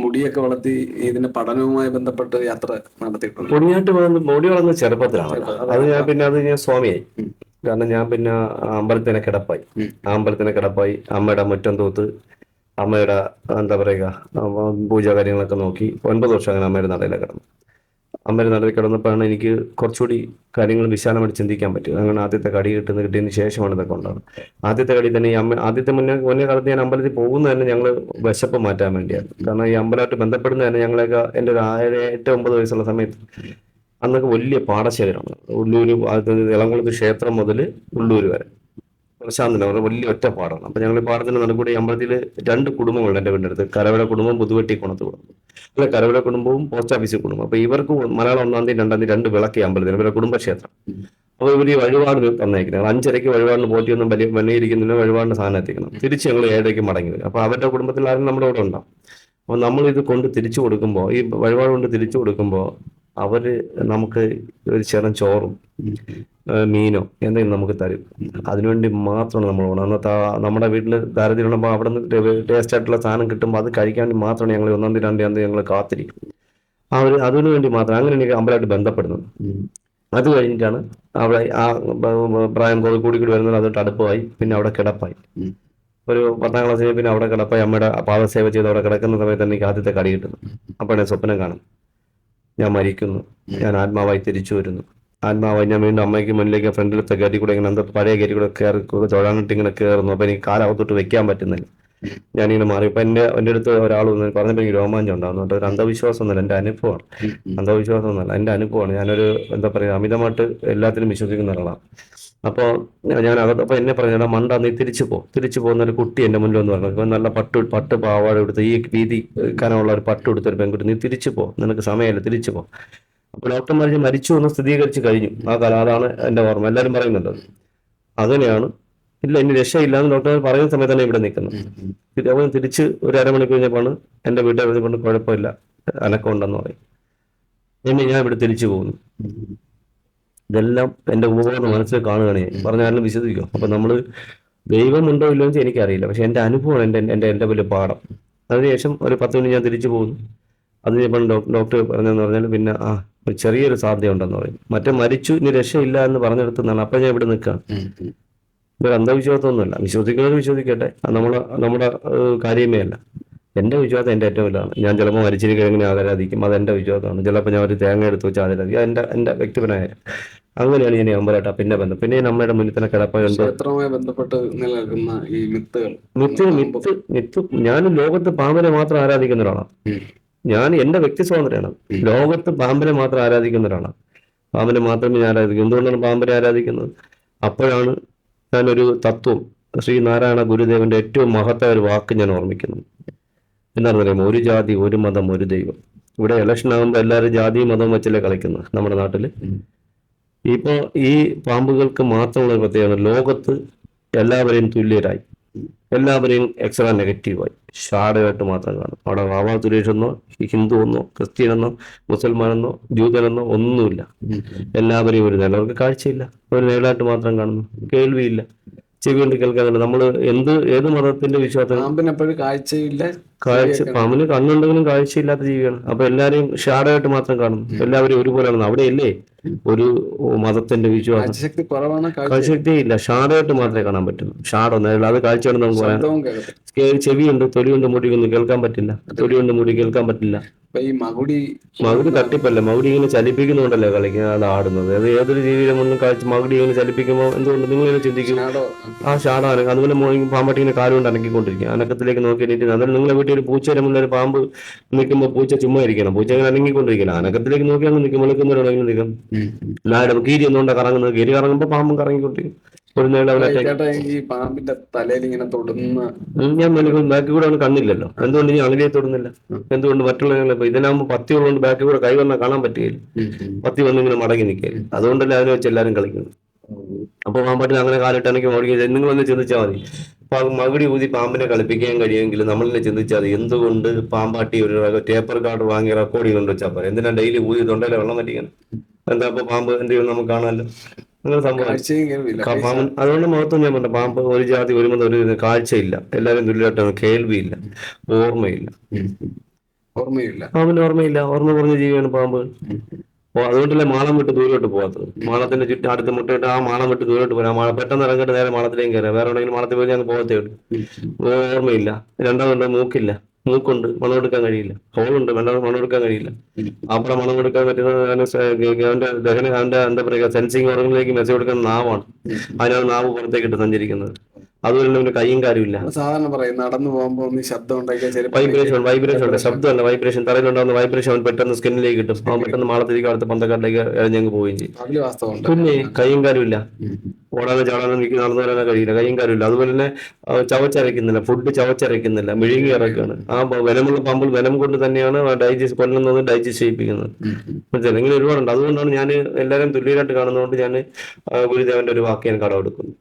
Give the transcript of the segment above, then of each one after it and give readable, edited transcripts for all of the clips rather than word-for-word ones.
മുടിയൊക്കെ വളർത്തി ഇതിന്റെ പഠനവുമായി ബന്ധപ്പെട്ട് യാത്ര നടത്തിയിട്ടുണ്ട്. മുടി വളർന്ന ചെറുപ്പത്തിലാണല്ലോ. അത് ഞാൻ സ്വാമിയായി. കാരണം ഞാൻ പിന്നെ അമ്പലത്തിനെ കിടപ്പായി. അമ്മയുടെ മുറ്റം തൂത്ത്, അമ്മയുടെ എന്താ പറയുക, പൂജ കാര്യങ്ങളൊക്കെ നോക്കി 9 വർഷം അങ്ങനെ അമ്മയുടെ നടയിലെ കിടന്നു. അമ്മയുടെ നടയിൽ കിടന്നപ്പോഴാണ് എനിക്ക് കുറച്ചുകൂടി കാര്യങ്ങൾ വിശാലമായിട്ട് ചിന്തിക്കാൻ പറ്റും. അങ്ങനെ ആദ്യത്തെ കടി കിട്ടിയതിന് ശേഷമാണ് ഇതൊക്കെ ഉണ്ടാകുന്നത്. ആദ്യത്തെ കടി തന്നെ മുന്നേ കാലത്ത് ഞാൻ അമ്പലത്തിൽ പോകുന്നത് തന്നെ ഞങ്ങൾ വിശപ്പ് മാറ്റാൻ വേണ്ടിയാണ്. കാരണം ഈ അമ്പലമായിട്ട് ബന്ധപ്പെടുന്നത് തന്നെ ഞങ്ങളൊക്കെ എൻ്റെ ഒരു 8-9 വയസ്സുള്ള സമയത്ത് അന്നൊക്കെ വലിയ പാടശേഖരമാണ്. ഉള്ളൂര്, ഇളംകുളത്ത് ക്ഷേത്രം മുതൽ ഉള്ളൂര് വരെ പ്രശാന്തിന് വലിയ ഒറ്റപ്പാടാണ്. അപ്പൊ ഞങ്ങൾ ഈ പാടത്തിന്റെ നടുക്കൂടി അമ്പലത്തിൽ 2 കുടുംബങ്ങളുണ്ട് എൻ്റെ വീടിൻ്റെ അടുത്ത്. കരവല കുടുംബം, പുതുവെട്ടി കുണത്ത് കുടുംബം. അല്ല, കരവല കുടുംബവും പോസ്റ്റ് ഓഫീസ് കുടുംബം. അപ്പൊ ഇവർക്ക് മലയാളം 1-ാം തീയതി 2-ാം തീയതി 2 വിളക്ക് അമ്പലത്തിൽ, ഇവരുടെ കുടുംബക്ഷേത്രം. അപ്പൊ ഇവർ ഈ വഴിപാട് തന്നേക്കുന്നത് 5:30 വഴിപാടിന് പോറ്റിയൊന്നും വെള്ളിയിരിക്കുന്നില്ല, വഴിപാടിന് സാധനം എത്തിക്കണം. തിരിച്ച് ഞങ്ങൾ 7:00 മടങ്ങി വരും. അപ്പൊ അവരുടെ കുടുംബത്തിൽ ആരും നമ്മുടെ ഇവിടെ ഉണ്ടാവും. അപ്പൊ നമ്മൾ ഇത് കൊണ്ട് തിരിച്ചു കൊടുക്കുമ്പോൾ, ഈ വഴിപാട് കൊണ്ട് തിരിച്ചു കൊടുക്കുമ്പോൾ അവര് നമുക്ക് ഒരു ചെറു ചോറും മീനോ എന്തെങ്കിലും നമുക്ക് തരും. അതിനുവേണ്ടി മാത്രമാണ് നമ്മൾ പോകണം. അന്നത്തെ നമ്മുടെ വീട്ടിൽ ദാരിദ്ര്യം ഉള്ളപ്പോൾ അവിടെ നിന്ന് ടേസ്റ്റ് ആയിട്ടുള്ള സാധനം കിട്ടുമ്പോൾ അത് കഴിക്കാൻ വേണ്ടി മാത്രമാണ് ഞങ്ങൾ 1-ാം തീയതി 2-ാം തീയതി ഞങ്ങൾ കാത്തിരിക്കും. അതിനു വേണ്ടി മാത്രം അങ്ങനെ എനിക്ക് അമ്പലമായിട്ട് ബന്ധപ്പെടുന്നത്. അത് കഴിഞ്ഞിട്ടാണ് അവിടെ ആ പ്രായം കൂടി വരുന്നത്. അതൊട്ട് അടുപ്പമായി, പിന്നെ അവിടെ കിടപ്പായി. ഒരു 10-ാം ക്ലാസ്സിൽ പിന്നെ അവിടെ കിടപ്പായി. അമ്മയുടെ പാദസേവ ചെയ്ത് അവിടെ കിടക്കുന്ന സമയത്ത് എനിക്ക് ആദ്യത്തെ കടി കിട്ടുന്നു. അപ്പോഴേ സ്വപ്നം കാണും, ഞാൻ മരിക്കുന്നു, ഞാൻ ആത്മാവായി തിരിച്ചു വരുന്നു. ആത്മാവായി ഞാൻ വീണ്ടും അമ്മയ്ക്ക് മുന്നിലേക്ക് ഫ്രണ്ടിലത്തെ ഗേറ്റിൽ കൂടെ ഇങ്ങനെ പഴയ ഗേറ്റിൽ കൂടെ കയറി തൊഴാനിട്ട് ഇങ്ങനെ കയറുന്നു. അപ്പൊ എനിക്ക് കാലകത്തോട്ട് വെക്കാൻ പറ്റുന്നില്ല. ഞാനിങ്ങനെ മാറി. ഇപ്പൊ എൻ്റെ അടുത്ത് ഒരാൾ പറഞ്ഞപ്പോൾ എനിക്ക് രോമാഞ്ചം ഉണ്ടാകുന്നുണ്ട്. ഒരു അന്ധവിശ്വാസം ഒന്നുമല്ല, എൻ്റെ അനുഭവമാണ്. അന്ധവിശ്വാസം ഒന്നുമല്ല, എൻ്റെ അനുഭവമാണ്. ഞാനൊരു എന്താ പറയുക, അമിതമായിട്ട് എല്ലാത്തിനും വിശ്വസിക്കുന്ന ഒരാളാണ്. അപ്പോൾ ഞാൻ അപ്പൊ എന്നെ പറഞ്ഞാൽ മണ്ട, നീ തിരിച്ചു പോകുന്ന ഒരു കുട്ടി എൻ്റെ മുന്നിൽ എന്ന് പറഞ്ഞു. ഇപ്പൊ നല്ല പട്ട് പാവാട എടുത്ത്, ഈ വീതി കനമുള്ള ഒരു പട്ട് എടുത്തൊരു പെൺകുട്ടി, നീ തിരിച്ചു നിനക്ക് സമയമല്ല, തിരിച്ചു പോ. അപ്പൊ ഡോക്ടർമാർ മരിച്ചു എന്ന് സ്ഥിരീകരിച്ച് കഴിഞ്ഞു ആ കാലം. അതാണ് എൻ്റെ ഓർമ്മ. എല്ലാവരും പറയുന്നുണ്ട് അങ്ങനെയാണ്. ഇല്ല, ഇനി രക്ഷയില്ല എന്ന് ഡോക്ടർ പറയുന്ന സമയത്ത് തന്നെ ഇവിടെ നിൽക്കുന്നത്. അവൻ തിരിച്ച് ഒരു അരമണിക്കൂർ കഴിഞ്ഞപ്പോഴാണ് എൻ്റെ വീട്ടുകാർ കൊണ്ട് കുഴപ്പമില്ല, അനക്കം ഉണ്ടെന്ന് പറയും. ഞാൻ ഇവിടെ തിരിച്ചു പോകുന്നു. ഇതെല്ലാം എൻ്റെ ഉപബോധ മനസ്സിൽ കാണുകയാണ്. പറഞ്ഞാലും വിശ്വസിക്കും. അപ്പൊ നമ്മള് ദൈവമുണ്ടോ ഇല്ലോ എന്ന് എനിക്കറിയില്ല, പക്ഷെ എൻ്റെ അനുഭവമാണ് എൻ്റെ വലിയ പാഠം. അതിനുശേഷം ഒരു 10 മിനിറ്റ് ഞാൻ തിരിച്ചു പോകുന്നു. അത് ഇപ്പോൾ ഡോക്ടർ പറഞ്ഞതെന്ന് പറഞ്ഞാൽ പിന്നെ ഒരു ചെറിയൊരു സാധ്യത ഉണ്ടെന്ന് പറയും. മറ്റേ മരിച്ചു, ഇനി രക്ഷയില്ല എന്ന് പറഞ്ഞെടുത്താണ്. അപ്പൊ ഞാൻ ഇവിടെ നിൽക്കാം. ഇതൊരു അന്ധവിശ്വാസമൊന്നുമല്ല. വിശ്വസിക്കുന്നവർ വിശ്വസിക്കട്ടെ, നമ്മുടെ കാര്യമേ അല്ല. എൻ്റെ വിശ്വാസം എൻ്റെ ഏറ്റവും വലുതാണ്. ഞാൻ ചിലപ്പോൾ മരിച്ചിരിക്കുക എങ്ങനെ ആരാധിക്കും, അത് എൻ്റെ വിശ്വാസമാണ്. ചിലപ്പോൾ ഞാൻ ഒരു തേങ്ങ എടുത്ത് വെച്ച് ആരാധിക്കും, എൻ്റെ വ്യക്തിപരമായ. അങ്ങനെയാണ് ഞാൻ അമ്പലമായിട്ട് പിന്നെ ബന്ധം. പിന്നെ നമ്മുടെ മുന്നിൽ തന്നെ കിടപ്പുണ്ട്. ക്ഷേത്രവുമായി ബന്ധപ്പെട്ട് നിലനിൽക്കുന്ന ഈ മിത്തുകൾ, ഞാൻ ലോകത്ത് പാമ്പിനെ മാത്രം ആരാധിക്കുന്ന ഒരാളാണ്. ഞാൻ എൻ്റെ വ്യക്തി സ്വാതന്ത്ര്യമാണ്. ലോകത്ത് പാമ്പിനെ മാത്രം ആരാധിക്കുന്ന ഒരാളാണ്. പാമ്പിനെ മാത്രമേ ഞാൻ ആരാധിക്കൂ. എന്തുകൊണ്ടാണ് പാമ്പിനെ ആരാധിക്കുന്നത്? അപ്പോഴാണ് ഞാനൊരു തത്വം, ശ്രീനാരായണ ഗുരുദേവന്റെ ഏറ്റവും മഹത്തായ ഒരു വാക്ക് ഞാൻ ഓർമ്മിക്കുന്നു. എന്താണെന്ന് പറയുമ്പോൾ, ഒരു ജാതി, ഒരു മതം, ഒരു ദൈവം. ഇവിടെ ഇലക്ഷൻ ആകുമ്പോൾ എല്ലാവരും ജാതിയും മതവും വെച്ചല്ലേ കളിക്കുന്നത് നമ്മുടെ നാട്ടില്. ഇപ്പൊ ഈ പാമ്പുകൾക്ക് മാത്രമുള്ള പ്രത്യേകത, ലോകത്ത് എല്ലാവരെയും തുല്യരായി, എല്ലാവരെയും എക്സ്ട്രാ നെഗറ്റീവായി, ഷാഡയായിട്ട് മാത്രം കാണും. അവിടെ വാവാ സുരേഷ് എന്നോ, ഹിന്ദു എന്നോ, ക്രിസ്ത്യനെന്നോ, മുസൽമാനെന്നോ, ജൂതനെന്നോ ഒന്നുമില്ല. എല്ലാവരെയും ഒരു നേരം. അവർക്ക് കാഴ്ചയില്ല, ഒരു നേരിടായിട്ട് മാത്രം കാണുന്നു. കേൾവിയില്ല, ചെവി കൊണ്ട് കേൾക്കാനില്ല. നമ്മൾ ഏത് മതത്തിന്റെ വിശ്വാസം? പാമ്പിനെപ്പോഴും കാഴ്ചയില്ല. പാമ്പിന് കണ്ണുണ്ടെങ്കിലും കാഴ്ചയില്ലാത്ത ജീവിയാണ്. അപ്പൊ എല്ലാരെയും ഷാഡയായിട്ട് മാത്രം കാണുന്നു. എല്ലാവരും ഒരുപോലെയാണ്. അവിടെയല്ലേ ഒരു മതത്തിന്റെ വിശ്വാസം? കാഴ്ചശക്തി ഇല്ല, ഷാഡയായിട്ട് മാത്രമേ കാണാൻ പറ്റുള്ളൂ. ഷാഡോ നേരില്ല. അത് കാഴ്ചയാണ് നമുക്ക് പറയാം. ചെവിയുണ്ട്, തൊലിയുണ്ട്, മുടിയൊന്നും കേൾക്കാൻ പറ്റില്ല. തൊലിയുണ്ട്, മുടി കേൾക്കാൻ പറ്റില്ല. ഈ മകുടി തട്ടിപ്പല്ല. മകുടി ഇങ്ങനെ ചലിപ്പിക്കുന്നുണ്ടല്ലോ കളിക്കുന്നത്, അത് ആടുന്നത്. അത് ഏതൊരു ജീവിയുടെ മുന്നും മകുടി ഇങ്ങനെ ചലിപ്പിക്കുമ്പോൾ എന്തുകൊണ്ട് നിങ്ങൾ ചിന്തിക്കും? ആ ഷാഡാണ്. അതുപോലെ പാമ്പട്ടി ഇങ്ങനെ കാലുകൊണ്ട് അനക്കിക്കൊണ്ടിരിക്കും. അനക്കത്തിലേക്ക് നോക്കിയിട്ട് അന്നേരം നിങ്ങളെ വീട്ടിൽ ഒരു പൂച്ചയുടെ മുന്നിൽ ഒരു പാമ്പ് നിൽക്കുമ്പോൾ പൂച്ച ചുമ്മാ ഇരിക്കണം. പൂച്ച ഇങ്ങനെ അനങ്ങിക്കൊണ്ടിരിക്കണം. അനക്കത്തിലേക്ക് നോക്കി അങ്ങ് നിൽക്കും. വിളിക്കുന്നവരോടെങ്കിലും നിൽക്കും. എല്ലാവരും കീരി ഒന്നുകൊണ്ട് കറങ്ങുന്നത്. കീരി കറങ്ങുമ്പോൾ പാമ്പും കറങ്ങിക്കൊണ്ടിരിക്കും. ഒരു ഈ പാമ്പിന്റെ തലയിൽ ഇങ്ങനെ തൊടുന്ന ഞാൻ ബാക്കി കൂടെ അവന് കണ്ണില്ലല്ലോ. എന്തുകൊണ്ട് ഞാൻ അങ്ങനെ തൊടുന്നില്ല? എന്തുകൊണ്ട് മറ്റുള്ള ഇതിനാകുമ്പോൾ പത്തി ഉള്ളതുകൊണ്ട് ബാക്കി കൂടെ കൈ വന്നാൽ കാണാൻ പറ്റുകയില്ല. പത്തി വന്നിങ്ങനെ മടങ്ങി നിൽക്കുകയില്ല. അതുകൊണ്ടല്ലേ അതിനെ വെച്ച് എല്ലാവരും കളിക്കുന്നത്. അപ്പൊ പാമ്പാട്ടിൽ അങ്ങനെ കാലിട്ടാണെങ്കിൽ ഓടിക്കുക. നിങ്ങൾ ഒന്ന് ചിന്തിച്ചാൽ മതി. മകുടി ഊതി പാമ്പിനെ കളിപ്പിക്കാൻ കഴിയുമെങ്കിൽ നമ്മളെ ചിന്തിച്ചാൽ മതി. എന്തുകൊണ്ട് പാമ്പാട്ടി ഒരു ടേപ്പർ കാർഡ് വാങ്ങി റെക്കോർഡ് ചെയ്തുകൊണ്ട് വെച്ചാൽ പോരെ? എന്തിനാ ഡെയിലി ഊതി തൊണ്ടയിലെ വെള്ളം പറ്റിക്കണം? എന്താ ഇപ്പൊ പാമ്പ് എന്ത് ചെയ്യും നമുക്ക് കാണാമല്ലോ. അങ്ങനെ സംഭവം. അതുകൊണ്ട് മഹത്വം ഞാൻ പറഞ്ഞു, പാമ്പ് ഒരു ജാതി, ഒരു മതം, ഒരു കാഴ്ചയില്ല. എല്ലാവരും തുല്യമായിട്ടാണ്. കേൾവിയില്ല, ഓർമ്മയില്ല. ഓർമ്മയില്ല. പാമ്പിന് ഓർമ്മയില്ല. ഓർമ്മ കുറഞ്ഞ ജീവിയാണ് പാമ്പ്. അതുകൊണ്ടല്ലേ മാളം വിട്ട് ദൂരോട്ട് പോകാത്തത്. മാളത്തിന്റെ ചുറ്റും അടുത്ത് മുട്ടയിട്ട് ആ മാളം വിട്ട് ദൂരോട്ട് പോരാ. പെട്ടെന്ന് ഇറങ്ങിട്ട് നേരെ മാളത്തിലേക്ക് കയറാം. വേറെ എവിടെയെങ്കിലും മാളത്തിൽ പോയി ഞങ്ങൾ പോകത്തേ ഉള്ളൂ. ഓർമ്മയില്ല. രണ്ടാമതുണ്ട് മൂക്കില്ല. മൂക്കുണ്ട്, മണമെടുക്കാൻ കഴിയില്ല. ഹോളുണ്ട്, മണമെടുക്കാൻ കഴിയില്ല. അവിടെ മണമെടുക്കാൻ പറ്റുന്നത് അവന്റെ ദഹന അവന്റെ എന്താ പറയുക സെൻസിങ് ഓർഗനിലേക്ക് മെസ്സേജ് കൊടുക്കുന്ന നാവാണ്. അതിനാണ് നാവ് പുറത്തേക്കിട്ട് സഞ്ചരിക്കുന്നത്. അതുപോലെ തന്നെ കൈയും കാര്യമില്ല. സാധാരണ പറയും നടന്നു പോകുമ്പോ ഒന്ന് ശബ്ദം ഉണ്ടാക്കിയാൽ വൈബ്രേഷൻ ഉണ്ട്. ശബ്ദമല്ല, വൈബ്രേഷൻ. തറയിലുണ്ടാകുന്ന വൈബ്രേഷൻ അവൻ പെട്ടെന്ന് സ്കിന്നിലേക്ക് കിട്ടും. അവൻ പെട്ടെന്ന് മാളത്തിലേക്ക് അടുത്ത പന്തക്കാട്ടിലേക്ക് ഇഴഞ്ഞങ്ങ് പോവുകയും ചെയ്യും. അതില് വാസ്തവമുണ്ട്. പിന്നെ കൈയും കാര്യമില്ല. ഓടാനോ ചാടാനോ എനിക്ക് നടന്നു വരാനോ കഴിയില്ല. കൈയും കാര്യമില്ല. അതുപോലെ തന്നെ ചവച്ചരയ്ക്കുന്നില്ല. ഫുഡ് ചവച്ചരയ്ക്കുന്നില്ല. മെഴുകി ഇറക്കുകയാണ്. ആ വെനമുള്ള പാമ്പിൽ വെനം കൊണ്ട് തന്നെയാണ് ഡൈജസ്റ്റ് കൊല്ലുന്നത്, ഡൈജസ്റ്റ് ചെയ്യിപ്പിക്കുന്നത്. മനസ്സിലായി? ഇങ്ങനെ ഒരുപാടുണ്ട്. അതുകൊണ്ടാണ് ഞാൻ എല്ലാവരും തുല്യരായിട്ട് കാണുന്നതുകൊണ്ട് ഞാൻ ഗുരുദേവന്റെ ഒരു വാക്ക് ഞാൻ കടമെടുക്കുന്നു.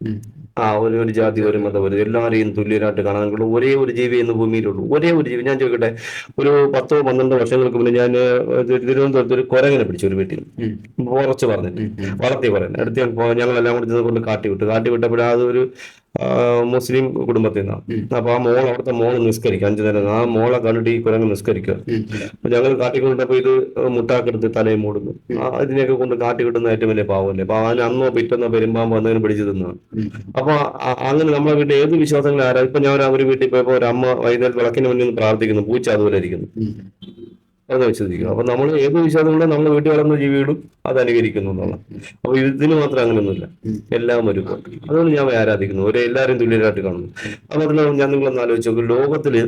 ഒരു ജാതി, ഒരു മതം, എല്ലാവരെയും തുല്യരായിട്ട് കാണാനുള്ള ഒരേ ഒരു ജീവി എന്ന് ഭൂമിയിലുള്ളൂ. ഒരേ ഒരു ജീവി. ഞാൻ ചോദിക്കട്ടെ, ഒരു 10-12 വർഷങ്ങൾക്ക് മുന്നേ ഞാൻ തിരുവനന്തപുരത്ത് ഒരു കുരങ്ങനെ പിടിച്ചു. ഒരു വീട്ടിൽ കുറച്ച് പറഞ്ഞിട്ട് വളർത്തിയ കുരങ്ങൻ അടുത്ത് ഞങ്ങളെല്ലാം കൂടി കൊണ്ട് കാട്ടി വിട്ടപ്പോഴേ അതൊരു മുസ്ലിം കുടുംബത്തിൽ നിന്നാണ്. അപ്പൊ ആ മോൾ, അവിടുത്തെ മോള് നിസ്കരിക്കുക 5 നേരം. ആ മോളെ കണ്ടിട്ട് ഈ കുരങ്ങ് നിസ്കരിക്കുക. ഞങ്ങൾ കാട്ടിക്കൊണ്ടപ്പോ ഇത് മുട്ടാക്കെടുത്ത് തലയും മൂടുന്നു. ഇതിനെയൊക്കെ കൊണ്ട് കാട്ടി കിട്ടുന്ന ഏറ്റവും വലിയ പാവമല്ലേ. അപ്പൊ അതിന് അന്നോ പിറ്റന്നോ പെരുമ്പാമ്പോ എന്തെങ്കിലും പിടിച്ചു തിന്നാണ്. അപ്പൊ അങ്ങനെ നമ്മളെ വീട്ടിൽ ഏത് വിശ്വാസങ്ങൾ ആരാ. ഇപ്പൊ ഞാൻ ഒരു വീട്ടിൽ പോയപ്പോ ഒരു അമ്മ വൈകുന്നേരം വിളക്കിന് മുന്നിൽ നിന്ന് പ്രാർത്ഥിക്കുന്നു. പൂച്ച അതുപോലെ ഇരിക്കുന്നു. അത് വിശ്വസിക്കും. അപ്പൊ നമ്മൾ ഏത് വിശ്വാസങ്ങളും നമ്മുടെ വീട്ടിൽ വളർന്ന ജീവികളും അത് അനുകരിക്കുന്നു എന്നുള്ള. അപ്പൊ ഇതിന് മാത്രം അങ്ങനെയൊന്നുമില്ല. എല്ലാം ഒരു അതുകൊണ്ട് ഞാൻ ആരാധിക്കുന്നു. എല്ലാവരും തുല്യരായിട്ട് കാണുന്നു. അപ്പൊ അതിന് ഞാൻ നിങ്ങളൊന്ന് ആലോചിച്ച് നോക്കും. ലോകത്തില്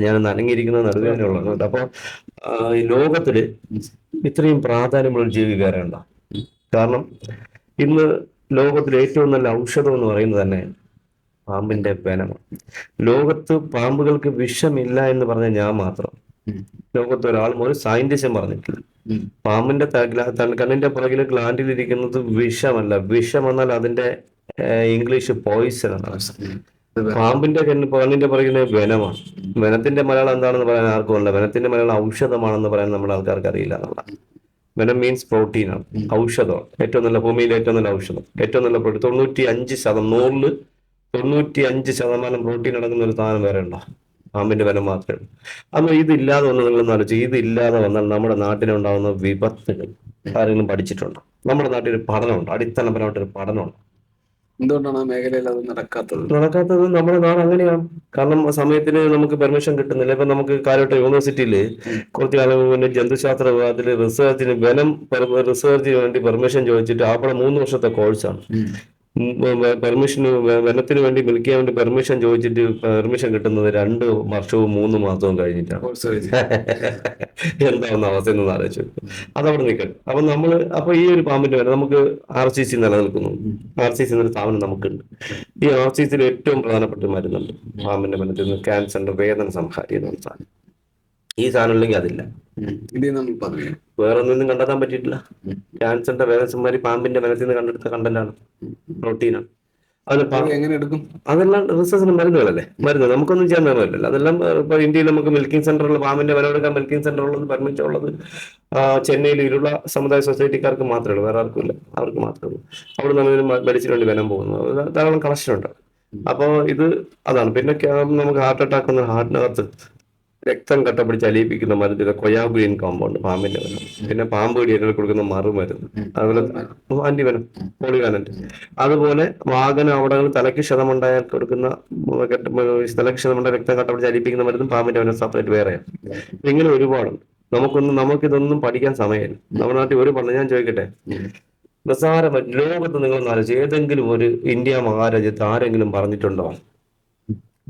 ഞാനൊന്ന് അനങ്ങിയിരിക്കുന്നത് നടുവേദനയുള്ളത്. അപ്പൊ ഈ ലോകത്തില് ഇത്രയും പ്രാധാന്യമുള്ള ഒരു ജീവി വേറെ ഉണ്ടോ? കാരണം ഇന്ന് ലോകത്തിലെ ഏറ്റവും നല്ല ഔഷധം എന്ന് പറയുന്നത് തന്നെ പാമ്പിന്റെ വെനമാണ്. ലോകത്ത് പാമ്പുകൾക്ക് വിഷമില്ല എന്ന് പറഞ്ഞ ഞാൻ മാത്രം. ലോകത്ത് ഒരാളും ഒരു സയന്റിസ്റ്റും പറഞ്ഞിട്ടില്ല. പാമ്പിന്റെ കണ്ണിന്റെ പുറകിലെ ഗ്ലാൻഡിലിരിക്കുന്നത് വിഷമല്ല. വിഷം എന്നാൽ അതിന്റെ ഇംഗ്ലീഷ് പോയിസൺ എന്നാണ്. പാമ്പിന്റെ കണ്ണിന്റെ പുറകിലെ വെനമാണ്. വെനത്തിന്റെ മലയാളം എന്താണെന്ന് പറയാൻ ആർക്കും അല്ല. വെനത്തിന്റെ മലയാളം ഔഷധമാണെന്ന് പറയാൻ നമ്മുടെ ആൾക്കാർക്ക് അറിയില്ല എന്നുള്ള. വെനം മീൻസ് പ്രോട്ടീനാണ്, ഔഷധമാണ്. ഏറ്റവും നല്ല ഭൂമിയിലെ ഏറ്റവും നല്ല ഔഷധം, ഏറ്റവും നല്ല പ്രോട്ടീൻ. 95% പ്രോട്ടീൻ അടങ്ങുന്ന ഒരു സാധനം വേറെ ഉണ്ടോ? പാമ്പിന്റെ വെനം മാത്രമേ ഉള്ളൂ. അപ്പൊ ഇതില്ലാതെ വന്ന് നിങ്ങളൊന്ന് ആലോചിച്ച്, ഇതില്ലാതെ വന്നാൽ നമ്മുടെ നാട്ടിലുണ്ടാകുന്ന വിപത്തുകൾ ആരെങ്കിലും പഠിച്ചിട്ടുണ്ടോ? നമ്മുടെ നാട്ടിൽ ഒരു പഠനമുണ്ട്, അടിസ്ഥാനപരമായിട്ടൊരു പഠനമുണ്ട്. എന്തുകൊണ്ടാണ് ആ മേഖലയിൽ അത് നടക്കാത്തത്? നമ്മുടെ നാട് അങ്ങനെയാണ്. കാരണം സമയത്തിന് നമുക്ക് പെർമിഷൻ കിട്ടുന്നില്ല. ഇപ്പൊ നമുക്ക് കാലഘട്ട യൂണിവേഴ്സിറ്റിയിൽ കുറച്ചു കാലം മുന്നേ ജന്തുശാസ്ത്ര വിഭാഗത്തിൽ റിസർച്ചിന് റിസർച്ചിന് വേണ്ടി പെർമിഷൻ ചോദിച്ചിട്ട് അവിടെ 3 വർഷത്തെ കോഴ്സാണ്. വെനത്തിന് വേണ്ടി മിൽക്ക് വേണ്ടി പെർമിഷൻ ചോദിച്ചിട്ട് പെർമിഷൻ കിട്ടുന്നത് 2 വർഷവും 3 മാസവും കഴിഞ്ഞിട്ടാണ്. എന്താവുന്ന അവസ്ഥ എന്ന് ആലോചിച്ചു. അതവിടെ നിൽക്കണം. അപ്പൊ ഈ ഒരു പാമ്പിന്റെ വില നമുക്ക് RCC നിലനിൽക്കുന്നു. RCC എന്നൊരു സ്ഥാപനം നമുക്കുണ്ട്. ഈ RCCയിൽ ഏറ്റവും പ്രധാനപ്പെട്ട മരുന്നുണ്ട് പാമ്പിന്റെ വനത്തിൽ നിന്ന്. ക്യാൻസറിന്റെ വേദന സംഹാരി എന്ന സാധനം. ഈ സാധനം ഉണ്ടെങ്കിൽ അതില്ല. വേറെ ഒന്നും കണ്ടെത്താൻ പറ്റിയിട്ടില്ല. ക്യാൻസറിന്റെ വേദന സംഹാരി പാമ്പിന്റെ വനത്തിൽ നിന്ന് കണ്ടെടുത്ത കണ്ടന്റാണ്, പ്രോട്ടീനാണ്. അതെല്ലാം റിസർച്ചിന് മരുന്നുകളല്ലേ. മരുന്ന് നമുക്കൊന്നും ചെയ്യാൻ വേണമല്ലോ. അതെല്ലാം ഇപ്പൊ ഇന്ത്യയിൽ നമുക്ക് മിൽക്കിംഗ് സെന്ററുള്ള പാമ്പിന്റെ വില എടുക്കാൻ മിൽക്കിംഗ് സെന്റർ ഉള്ളത്, പെർമിറ്റ് ഉള്ളത് ചെന്നൈയിൽ ഇരുള സമുദായ സൊസൈറ്റിക്കാർക്ക് മാത്രമേ ഉള്ളൂ. വേറെ ആർക്കും ഇല്ല. അവർക്ക് മാത്രമേ ഉള്ളൂ. അവിടെ നിന്ന് വലിച്ചിന് വേണ്ടി വനം പോകുന്നു. ധാരാളം കളക്ഷൻ ഉണ്ട്. അപ്പൊ ഇത് അതാണ്. പിന്നെ നമുക്ക് ഹാർട്ട് അറ്റാക്ക് വന്ന ഹാർട്ടിനകത്ത് രക്തം കട്ടപ്പിടിച്ച് അലിയിപ്പിക്കുന്ന മരുന്നിന്റെ കൊയാഗുലിൻ കോമ്പൗണ്ട് പാമ്പിന്റെ വെനം. പിന്നെ പാമ്പ് കടിയേറ്റാൽ കൊടുക്കുന്ന മറുമരുന്ന്, അതുപോലെ ആന്റിവെനം, പോളിവാലന്റ്. അതുപോലെ വാഹന അപകടങ്ങളിൽ തലയ്ക്ക് ക്ഷതമുണ്ടായാൽ കൊടുക്കുന്ന തലയ്ക്ക് ക്ഷതമുണ്ടായ രക്തം കട്ടപ്പിടിച്ച് അലിയിപ്പിക്കുന്ന മരുന്നും പാമ്പിന്റെ വെനം സെപ്പറേറ്റ് വേറെയാണ്. ഇങ്ങനെ ഒരുപാടുണ്ട്. നമുക്കിതൊന്നും പഠിക്കാൻ സമയമില്ല. നമ്മുടെ നാട്ടിൽ ഒരു പഠനം ഞാൻ ചോദിക്കട്ടെ, നിസ്സാര ലോകത്ത് നിങ്ങൾ ആലോചിച്ച് ഏതെങ്കിലും ഒരു ഇന്ത്യ മഹാരാജ്യത്ത് ആരെങ്കിലും പറഞ്ഞിട്ടുണ്ടോ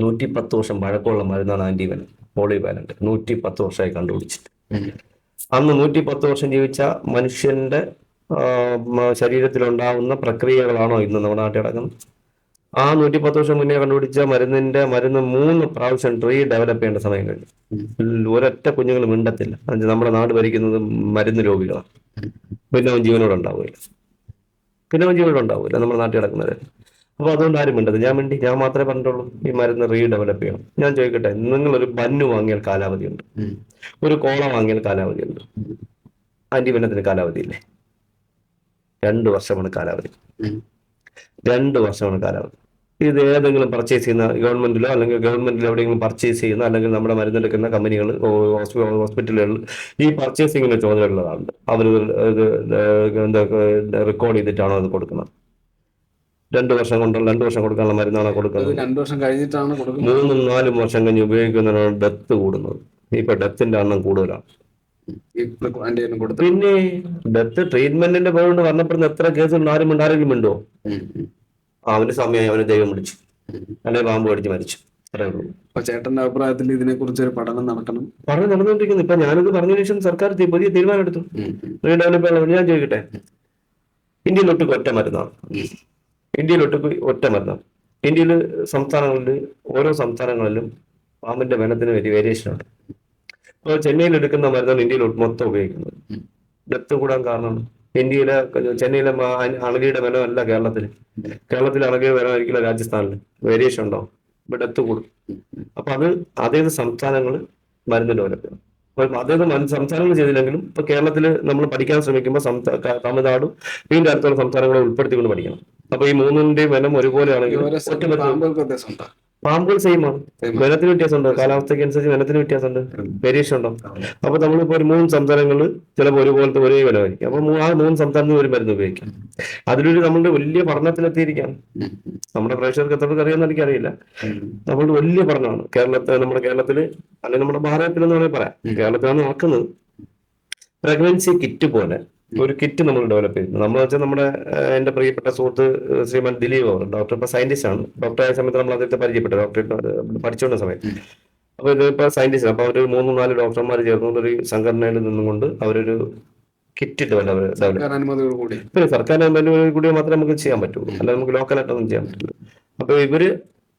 110 വർഷം പഴക്കമുള്ള മരുന്നാണ് ആന്റിവെനം, പോളിവാലന്റ്. 110 വർഷമായി കണ്ടുപിടിച്ചിട്ട്. അന്ന് 110 വർഷം ജീവിച്ച മനുഷ്യന്റെ ശരീരത്തിലുണ്ടാവുന്ന പ്രക്രിയകളാണോ ഇന്ന് നമ്മുടെ നാട്ടിൽ നടക്കുന്നത്? ആ 110 വർഷം മുന്നേ കണ്ടുപിടിച്ച മരുന്ന് 3 പ്രാവശ്യം ഡെവലപ്പ് ചെയ്യേണ്ട സമയം കഴിഞ്ഞു. ഒരൊറ്റ കുഞ്ഞുങ്ങൾ മിണ്ടത്തില്ല. നമ്മുടെ നാട് ഭരിക്കുന്നത് മരുന്ന് രോഗികളാണ്. പിന്നെ അവൻ ജീവനോടെ ഉണ്ടാവില്ല. നമ്മുടെ നാട്ടിൽ നടക്കുന്നത്. അപ്പൊ അതുകൊണ്ട് ആരും മിണ്ടത്. ഞാൻ മാത്രമേ പറഞ്ഞിട്ടുള്ളൂ ഈ മരുന്ന് ഡെവലപ്പ് ചെയ്യണം. ഞാൻ ചോദിക്കട്ടെ, നിങ്ങളൊരു ബന്നു വാങ്ങിയാൽ കാലാവധിയുണ്ട്, ഒരു കോള വാങ്ങിയാൽ കാലാവധിയുണ്ട്. ആന്റിവെനത്തിന് കാലാവധിയില്ലേ? 2 വർഷമാണ് കാലാവധി. 2 വർഷമാണ് കാലാവധി. ഇത് ഏതെങ്കിലും പർച്ചേസ് ചെയ്യുന്ന ഗവൺമെന്റിലോ അല്ലെങ്കിൽ ഗവൺമെന്റിൽ എവിടെയെങ്കിലും പർച്ചേസ് ചെയ്യുന്ന അല്ലെങ്കിൽ നമ്മുടെ മരുന്നെടുക്കുന്ന കമ്പനികൾ ഹോസ്പിറ്റലുകളിൽ ഈ പർച്ചേസിങ്ങിന് ചുമതലയുള്ളതാണ്. അവർ ഇത് എന്താ റെക്കോർഡ് ചെയ്തിട്ടാണോ അത് കൊടുക്കുന്നത്? 2 വർഷം കൊടുക്കാനുള്ള മരുന്നാണോ കൊടുക്കുന്നത്? 2 വർഷം കഴിഞ്ഞിട്ടാണ് കൊടുക്കുന്നത്. 3-4 വർഷം കഴിഞ്ഞ് ഉപയോഗിക്കുന്നതിനാണ് ഡെത്ത് കൂടുന്നത്. ഇപ്പൊ ഡെത്തിന്റെ എണ്ണം കൂടുതലാണ്. പിന്നെ ഡെത്ത് ട്രീറ്റ്മെന്റിന്റെ പേരുകൊണ്ട് വന്നപ്പെടുന്ന എത്ര കേസുകൾ ആരെങ്കിലും ഉണ്ടോ? അവന് സമയമായി, അവന് ദൈവം വിളിച്ചു, അല്ലെങ്കിൽ പാമ്പ് കടിച്ച് മരിച്ചു. അത്രേ ഉള്ളൂ. അപ്പൊ ചേട്ടന്റെ അഭിപ്രായത്തിൽ ഇതിനെ കുറിച്ച് ഒരു പഠനം നടന്നുകൊണ്ടിരിക്കുന്നു. ഇപ്പൊ ഞാനിത് പറഞ്ഞതിന് ശേഷം സർക്കാർ പുതിയ തീരുമാനം എടുത്തു. റീഡെവലപ്പ്. ഞാൻ ചോദിക്കട്ടെ, ഇന്ത്യയിലൊട്ടുക്ക് ഒറ്റ മരുന്നാണ്. ഇന്ത്യയിൽ ഓരോ സംസ്ഥാനങ്ങളിലും പാമ്പിന്റെ വനത്തിന് വലിയ വേരിയേഷൻ ഉണ്ട്. ഇപ്പോൾ ചെന്നൈയിൽ എടുക്കുന്ന മരുന്നാണ് ഇന്ത്യയിൽ മൊത്തം ഉപയോഗിക്കുന്നത്. ഡെത്ത് കൂടാൻ കാരണം ചെന്നൈയിലെ അണലിയുടെ വനം അല്ല കേരളത്തിലെ അണലിയുടെ വനമായിരിക്കില്ല രാജസ്ഥാനിൽ. വേരിയേഷൻ ഉണ്ടാവും. ഇപ്പൊ ഡെത്ത് കൂടും. അപ്പൊ അതേത് സംസ്ഥാനങ്ങൾ മരുന്ന് ഡെവലപ്പ് ചെയ്യണം. അതേത് സംസ്ഥാനങ്ങൾ ചെയ്തില്ലെങ്കിലും ഇപ്പൊ കേരളത്തിൽ നമ്മൾ പഠിക്കാൻ ശ്രമിക്കുമ്പോൾ തമിഴ്നാടും വീണ്ടും അടുത്തുള്ള സംസ്ഥാനങ്ങളെ ഉൾപ്പെടുത്തിക്കൊണ്ട് പഠിക്കണം. അപ്പൊ ഈ മൂന്നിന്റെയും വനം ഒരുപോലെ ആണെങ്കിൽ പാമ്പുകൾ സെയിം ആണ്. വനത്തിന് വ്യത്യാസമുണ്ട്, കാലാവസ്ഥയ്ക്ക് അനുസരിച്ച് വനത്തിന് വ്യത്യാസമുണ്ട്, വേരിയേഷൻ ഉണ്ടാവും. അപ്പൊ നമ്മളിപ്പോ ഒരു 3 സംസ്ഥാനങ്ങളിൽ ചിലപ്പോൾ ഒരുപോലത്തെ ഒരേ വനമായിരിക്കും. അപ്പൊ ആ 3 സംസ്ഥാനത്തിൽ ഒരു മരുന്ന് ഉപയോഗിക്കാം. അതിലൊരു നമ്മളുടെ വലിയ പഠനത്തിലെത്തിയിരിക്കാം. നമ്മുടെ പ്രേക്ഷകർക്ക് എത്രയൊക്കെ അറിയാമെന്ന് എനിക്കറിയില്ല. നമ്മളുടെ വലിയ പഠനമാണ് നമ്മുടെ കേരളത്തില് അല്ലെങ്കിൽ നമ്മുടെ ഭാരതത്തിൽ എന്ന് വേണമെങ്കിൽ പറയാം. കേരളത്തിലാണ് നടക്കുന്നത്. പ്രഗ്നൻസി കിറ്റ് പോലെ ഒരു കിറ്റ് നമ്മൾ ഡെവലപ്പ് ചെയ്യുന്നത്. നമ്മൾ വെച്ചാൽ എന്റെ പ്രിയപ്പെട്ട സുഹൃത്ത് ശ്രീമാൻ ദിലീപ് അവർ ഡോക്ടർ, ഇപ്പൊ സയന്റിസ്റ്റ് ആണ്. ഡോക്ടറായ സമയത്ത് നമ്മൾ അദ്ദേഹത്തെ പരിചയപ്പെട്ടു, ഡോക്ടറേറ്റ് പഠിച്ചുകൊണ്ട സമയത്ത്. അപ്പൊ ഇതിപ്പോ സയന്റിസ്റ്റ്. അപ്പൊ അവര് 3-4 ഡോക്ടർമാർ ചേർന്നുകൊണ്ട് ഒരു സംഘടനയിൽ നിന്നുകൊണ്ട് അവരൊരു കിറ്റ് ഡെവലപ്പ്. പിന്നെ സർക്കാർ അനുമതി കൂടി മാത്രമേ നമുക്ക് ചെയ്യാൻ പറ്റുള്ളൂ, അല്ല നമുക്ക് ലോക്കലായിട്ടൊന്നും ചെയ്യാൻ പറ്റില്ല. അപ്പൊ ഇവര്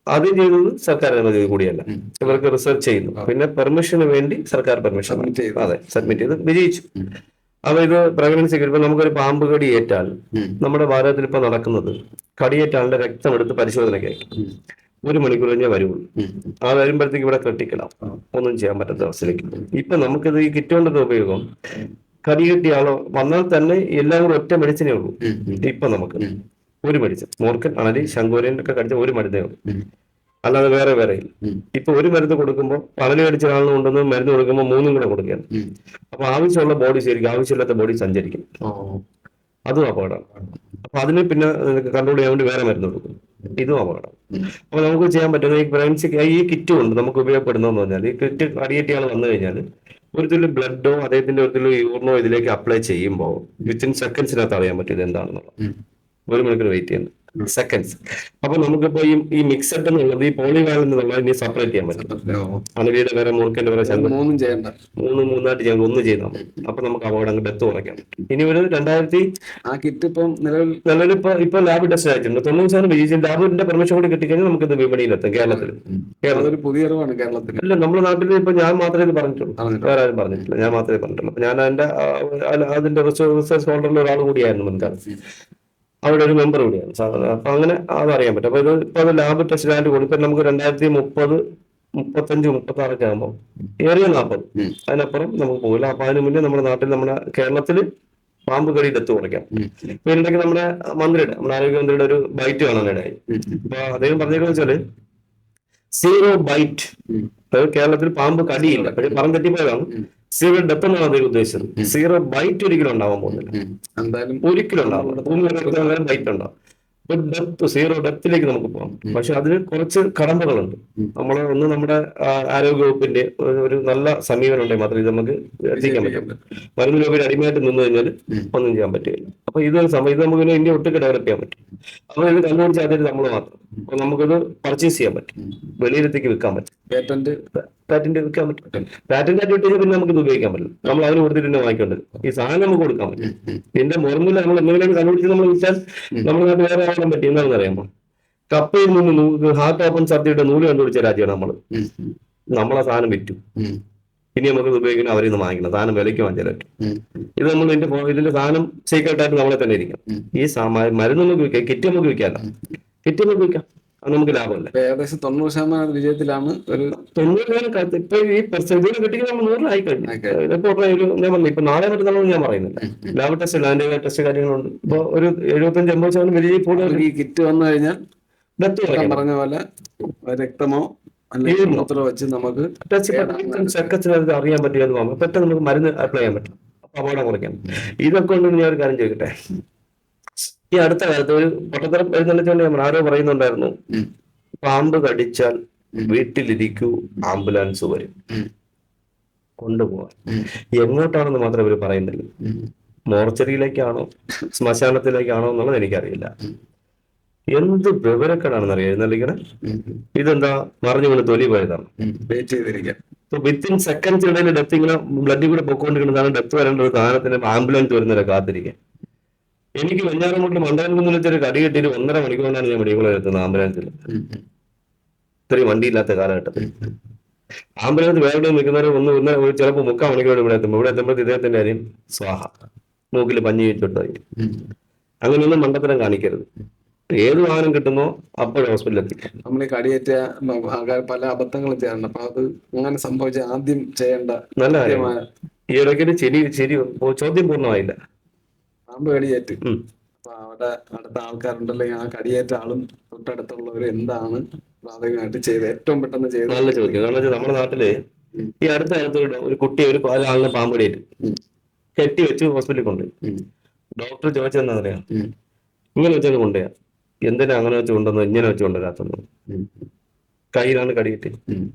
ആദ്യം ചെയ്തത് സർക്കാർ അനുമതി കൂടിയല്ല, ഇവർക്ക് റിസർച്ച് ചെയ്യുന്നു. പിന്നെ പെർമിഷന് വേണ്ടി സർക്കാർ പെർമിഷൻ സബ്മിറ്റ് ചെയ്ത് വിജയിച്ചു. അപ്പൊ ഇത് പ്രഗ്നൻസി ഇപ്പൊ നമുക്കൊരു പാമ്പ് കടി ഏറ്റാൽ നമ്മുടെ ഭാരതത്തിൽ ഇപ്പൊ നടക്കുന്നത്, കടിയേറ്റാളുടെ രക്തം എടുത്ത് പരിശോധനയ്ക്ക് അയക്കും. 1 മണിക്കൂർ കഴിഞ്ഞേ വരുള്ളൂ. ആ വരുമ്പോഴത്തേക്ക് ഇവിടെ ക്രിട്ടിക്കലാവും, ഒന്നും ചെയ്യാൻ പറ്റാത്ത അവസ്ഥയിലേക്ക്. ഇപ്പൊ നമുക്കിത് ഈ കിറ്റ് കൊണ്ടത് ഉപയോഗം, കടികെട്ടിയ ആളോ വന്നാൽ തന്നെ എല്ലാം കൂടെ ഒറ്റ മെഡിസിനേ ഉള്ളൂ. ഇപ്പൊ നമുക്ക് ഒരു മെഡിസിൻ, മൂർക്കൻ, അണലി, ശംഖൂരൻ ഒക്കെ കടിച്ച ഒരു മരുന്നേ ഉള്ളൂ, അല്ലാതെ വേറെ ഇല്ല. ഇപ്പൊ ഒരു മരുന്ന് കൊടുക്കുമ്പോൾ പണലി അടിച്ച ആളുകൊണ്ടൊന്ന് മരുന്ന് കൊടുക്കുമ്പോൾ 3 കൂടെ കൊടുക്കുകയാണ്. അപ്പൊ ആവശ്യമുള്ള ബോഡി ശരിക്കും, ആവശ്യമില്ലാത്ത ബോഡി സഞ്ചരിക്കും. അതും അപകടമാണ്. അപ്പൊ അതിന് പിന്നെ കൺട്രോൾ ചെയ്യാൻ വേണ്ടി വേറെ മരുന്ന് കൊടുക്കും. ഇതും അപകടം. അപ്പൊ നമുക്ക് ചെയ്യാൻ പറ്റുന്ന ഈ പ്രഗ്നൻസി ഈ കിറ്റ് കൊണ്ട് നമുക്ക് ഉപയോഗപ്പെടുന്നതെന്ന് പറഞ്ഞാൽ, ഈ കിറ്റ് അടിയേറ്റിയാൾ വന്നു കഴിഞ്ഞാൽ ഒരു തുള്ളി ബ്ലഡോ അദ്ദേഹത്തിന്റെ ഒരു തുള്ളി യൂറിനോ ഇതിലേക്ക് അപ്ലൈ ചെയ്യുമ്പോൾ വിത്തിൻ സെക്കൻഡ്സിനകത്ത് അറിയാൻ പറ്റും ഇത് എന്താണെന്നുള്ളത്. 1 മണിക്കൂർ വെയിറ്റ് ചെയ്യുന്നത് സെക്കൻഡ്സ്. അപ്പൊ നമുക്കിപ്പോ ഈ മിക്സഡ് എന്നുള്ളത് ഈ പോളിവാലന്റ് എന്നുള്ളത് ഇനി സെപ്പറേറ്റ് ചെയ്യാൻ പറ്റും. അണലിയുടെ വേറെ മൂർക്കന്റെ വേറെ മൂന്നായിട്ട് ചെയ്യാൻ ഒന്ന് ചെയ്താൽ മതി. അപ്പൊ നമുക്ക് അപകടം ഡെത്ത് കുറയ്ക്കാം. ഇനി ഒരു 2000 ആ കിറ്റ് ഇപ്പം നിലവിൽ ഇപ്പൊ ലാബ് ടെസ്റ്റ് ആയിട്ടുണ്ട്. 90% വിജയിച്ചു. ലാബിന്റെ പെർമിഷൻ കൂടി കിട്ടിക്കഴിഞ്ഞാൽ നമുക്കിത് വിപണിയിലെത്തും. കേരളത്തിൽ പുതിയ അറിവാണ് കേരളത്തിൽ. അല്ല, നമ്മുടെ നാട്ടിൽ ഇപ്പൊ ഞാൻ മാത്രമേ ഇത് പറഞ്ഞിട്ടുള്ളൂ, വേറെ ആരും പറഞ്ഞിട്ടില്ല. ഞാൻ മാത്രമേ പറഞ്ഞിട്ടുള്ളൂ. അപ്പൊ ഞാൻ അതിന്റെ റിസർച്ച് ഹോൾഡറിൽ ഒരാൾ കൂടിയായിരുന്നു മുൻകാലത്ത്. അവിടെ ഒരു മെമ്പർ കൂടിയാണ് സാധാരണ. അപ്പൊ അങ്ങനെ അതറിയാൻ പറ്റും. അപ്പൊ അത് ലാബ് ടെസ്റ്റ് ലാൻഡ് കൊടുക്കും. നമുക്ക് 2030, 35, 36 ആകുമ്പോൾ ഏറിയ 40, അതിനപ്പുറം നമുക്ക് പോകില്ല. അപ്പൊ അതിന് മുന്നേ നമ്മുടെ നാട്ടിൽ, നമ്മുടെ കേരളത്തില് പാമ്പ് കടി ഡെത്ത് കുറയ്ക്കാം. ഇപ്പൊ ഇതിലേക്ക് നമ്മുടെ ആരോഗ്യമന്ത്രിയുടെ ഒരു ബൈറ്റ് കാണാനിടയായി. അപ്പൊ അദ്ദേഹം പറഞ്ഞേക്കെന്ന് വെച്ചാല് 0 ബൈറ്റ്. കേരളത്തിൽ പാമ്പ് കടിയില്ല, പക്ഷെ പറഞ്ഞു തെറ്റിപ്പോയതാണ്. 0 ഡെത്ത് എന്നാണ് അദ്ദേഹം ഉദ്ദേശിച്ചത്. 0 ബൈറ്റ് ഒരിക്കലും ഉണ്ടാവാൻ പോകുന്നില്ല, ഒരിക്കലും ഉണ്ടാവില്ല. ബൈറ്റ് ഉണ്ടാവും. ഡെത്ത് 0 ഡെത്തിലേക്ക് നമുക്ക് പോകാം. പക്ഷെ അതിന് കുറച്ച് കടമ്പകളുണ്ട്. നമ്മുടെ ആരോഗ്യ വകുപ്പിന്റെ ഒരു നല്ല സമീപനം ഉണ്ടെങ്കിൽ മാത്രമേ ഇത് നമുക്ക് എത്തിക്കാൻ പറ്റും. മരുന്ന് ലോബിയിൽ അടിമയായിട്ട് നിന്ന് കഴിഞ്ഞാൽ ഒന്നും ചെയ്യാൻ പറ്റില്ല. അപ്പൊ ഇത് നമുക്ക് ഇന്ത്യ ഒട്ടുക്ക് ഡെവലപ്പ് ചെയ്യാൻ പറ്റും. അപ്പൊ ഇത് കണ്ടുപിടിച്ച ആദ്യം നമ്മൾ മാത്രം. അപ്പൊ നമുക്കിത് പർച്ചേസ് ചെയ്യാൻ പറ്റും, വെളിയിലത്തേക്ക് വിൽക്കാൻ പറ്റും, പാറ്റന്റ് വിൽക്കാൻ പറ്റും. പാറ്റന്റ് ആയിട്ട് വിട്ട് പിന്നെ നമുക്ക് ഇത് ഉപയോഗിക്കാൻ പറ്റില്ല. നമ്മൾ അതിന് കൊടുത്തിട്ട് തന്നെ വാങ്ങിക്കേണ്ടത്. ഈ സാധനം നമുക്ക് കൊടുക്കാൻ പറ്റും. പിന്നെ മുറന്നില്ല നമ്മൾ എന്തെങ്കിലും കണ്ടുപിടിച്ച് നമ്മൾ വിറ്റാൽ നമ്മുടെ നാട്ടിൽ വേറെ ആകാൻ പറ്റും. എന്താണെന്ന് അറിയാമോ? കപ്പയിൽ നിന്ന് ഹാർട്ട് ഓപ്പൺ സർജറിയുടെ നൂല് കണ്ടുപിടിച്ച രാജ്യമാണ് നമ്മളെ സാധനം വിറ്റു. ഇനി നമുക്ക് ഉപയോഗിക്കണം, അവരിൽ നിന്ന് വാങ്ങിക്കണം. സാധനം വിലയ്ക്ക് വാങ്ങിച്ചാൽ ഇത് നമ്മൾ ഇതിന്റെ സാധനം സീക്രട്ടായിട്ട് നമ്മളെ തന്നെ ഇരിക്കണം. ഈ മരുന്ന് നമുക്ക് വിൽക്കാം, കിറ്റ് നമുക്ക് വിൽക്കാമല്ല, കിറ്റ് നമുക്ക് വിൽക്കാം. അത് നമുക്ക് ലാഭമല്ല. ഏകദേശം 90% വിജയത്തിലാണ്. ഒരു 90% ഇപ്പൊ ഈ പെർസെന്റേജ് കിട്ടിയാൽ നമ്മൾ 100 കഴിഞ്ഞു. ഞാൻ പറഞ്ഞു ഇപ്പൊ നാളെ മറ്റന്നാളൊന്നും ഞാൻ പറയുന്നില്ല. ലാബ് ടെസ്റ്റ്, ലാൻഡ് ടെസ്റ്റ് കാര്യങ്ങളുണ്ട്. ഇപ്പൊ ഒരു 75-80% വിജയിപ്പോൾ ഈ കിറ്റ് വന്നു കഴിഞ്ഞാൽ ഡെത്ത് കുറയ്ക്കണം. പറഞ്ഞ പോലെ രക്തമോ അല്ലെങ്കിൽ മൂത്രമോ വെച്ച് നമുക്ക് സെക്കൻഡ്സിനകത്ത് അറിയാൻ പറ്റിയത് പെട്ടെന്ന് നമുക്ക് മരുന്ന് അപ്ലൈ ചെയ്യാൻ പറ്റും. അപ്പൊ അപകടം കുറയ്ക്കാം. ഇതൊക്കെ കൊണ്ട് ഞാൻ ഒരു കാര്യം ചോദിക്കട്ടെ, ഈ അടുത്ത കാലത്ത് ഒരു പൊട്ടത്തരം എഴുന്നള്ളിച്ചുകൊണ്ട് ആരോ പറയുന്നുണ്ടായിരുന്നു, പാമ്പ് കടിച്ചാൽ വീട്ടിലിരിക്കൂ, ആംബുലൻസ് വരും കൊണ്ടുപോവാൻ. എങ്ങോട്ടാണെന്ന് മാത്രമേ ഇവര് പറയുന്നില്ല. മോർച്ചറിയിലേക്കാണോ ശ്മശാനത്തിലേക്കാണോ എന്നുള്ളത് എനിക്കറിയില്ല. എന്ത് വിവരക്കേടാണെന്നറിയാം എഴുന്നള്ളിക്കണേ. ഇതെന്താ മറിഞ്ഞു വീണ് തൊലി പോയതാണ്. വെയിറ്റ് ചെയ്തിരിക്കാം. വിത്തിൻ സെക്കൻഡ്സ് ഇടയിൽ ഡെത്ത് ഇങ്ങനെ ബ്ലഡിൽ കൂടെ പൊക്കോണ്ടിരിക്കുന്നതാണ്. ഡെത്ത് വരേണ്ട ഒരു സാധനത്തിന് ആംബുലൻസ് വരുന്നവരെ കാത്തിരിക്കാൻ. എനിക്ക് വെഞ്ഞാറമൂട്ടിൽ മണ്ഡലം വെച്ചൊരു കടി കെട്ടിയിട്ട് 1.5 മണിക്കൂറിനാണ് ഞാൻ മെഡിക്കൽ എത്തുന്നത് ആംബുലൻസിൽ. ഇത്രയും വണ്ടിയില്ലാത്ത കാലഘട്ടത്തിൽ ആംബുലൻസ് വേറെ നിൽക്കുന്നവർ ചിലപ്പോൾ 3/4 മണിക്കൂർ ഇവിടെ എത്തുമ്പോൾ ഇദ്ദേഹത്തിന്റെ കാര്യം സ്വാഹ, മൂക്കിൽ പഞ്ഞി വെച്ചിട്ടായി. അങ്ങനെയൊന്നും മണ്ടത്തരം കാണിക്കരുത്. ഏത് വാഹനം കിട്ടുന്നോ അപ്പോഴും ഹോസ്പിറ്റലിൽ എത്തിക്കാം. നമ്മൾ ഈ കടിയേറ്റ പല അബദ്ധങ്ങളും ചെയ്യാറുണ്ട്. അപ്പൊ അത് അങ്ങനെ സംഭവിച്ച ആദ്യം ചെയ്യേണ്ട നല്ല കാര്യമാണ്. ഈ ഇടയ്ക്കൊരു ശരി ചോദ്യം പൂർണ്ണമായില്ല. പാമ്പ് കടിയേറ്റ് അപ്പൊ അവിടെ അടുത്ത ആൾക്കാരുണ്ടല്ലോ, ആ കടിയേറ്റ ആളും തൊട്ടടുത്തുള്ളവർ എന്താണ് പ്രാഥമികമായിട്ട് ചെയ്ത് ഏറ്റവും പെട്ടെന്ന് ചെയ്ത്? നല്ല ചോദ്യം. കാരണം വെച്ചാൽ നമ്മുടെ നാട്ടില് ഈ അടുത്ത കാലത്ത് ഒരു കുട്ടി ഒരു ആളിനെ പാമ്പ് കടിയേറ്റ് കെട്ടി വെച്ച് ഹോസ്പിറ്റലിൽ കൊണ്ടുപോയി. ഡോക്ടർ ചോദിച്ചതെന്താ പറയാ, ഇങ്ങനെ വെച്ചത് കൊണ്ടുപോയാ, എന്തിനാ അങ്ങനെ വെച്ച് കൊണ്ടുവന്നു, ഇങ്ങനെ വെച്ച് കൊണ്ടുവരാത്തുന്നു. കയ്യിലാണ് കടിയിട്ട്,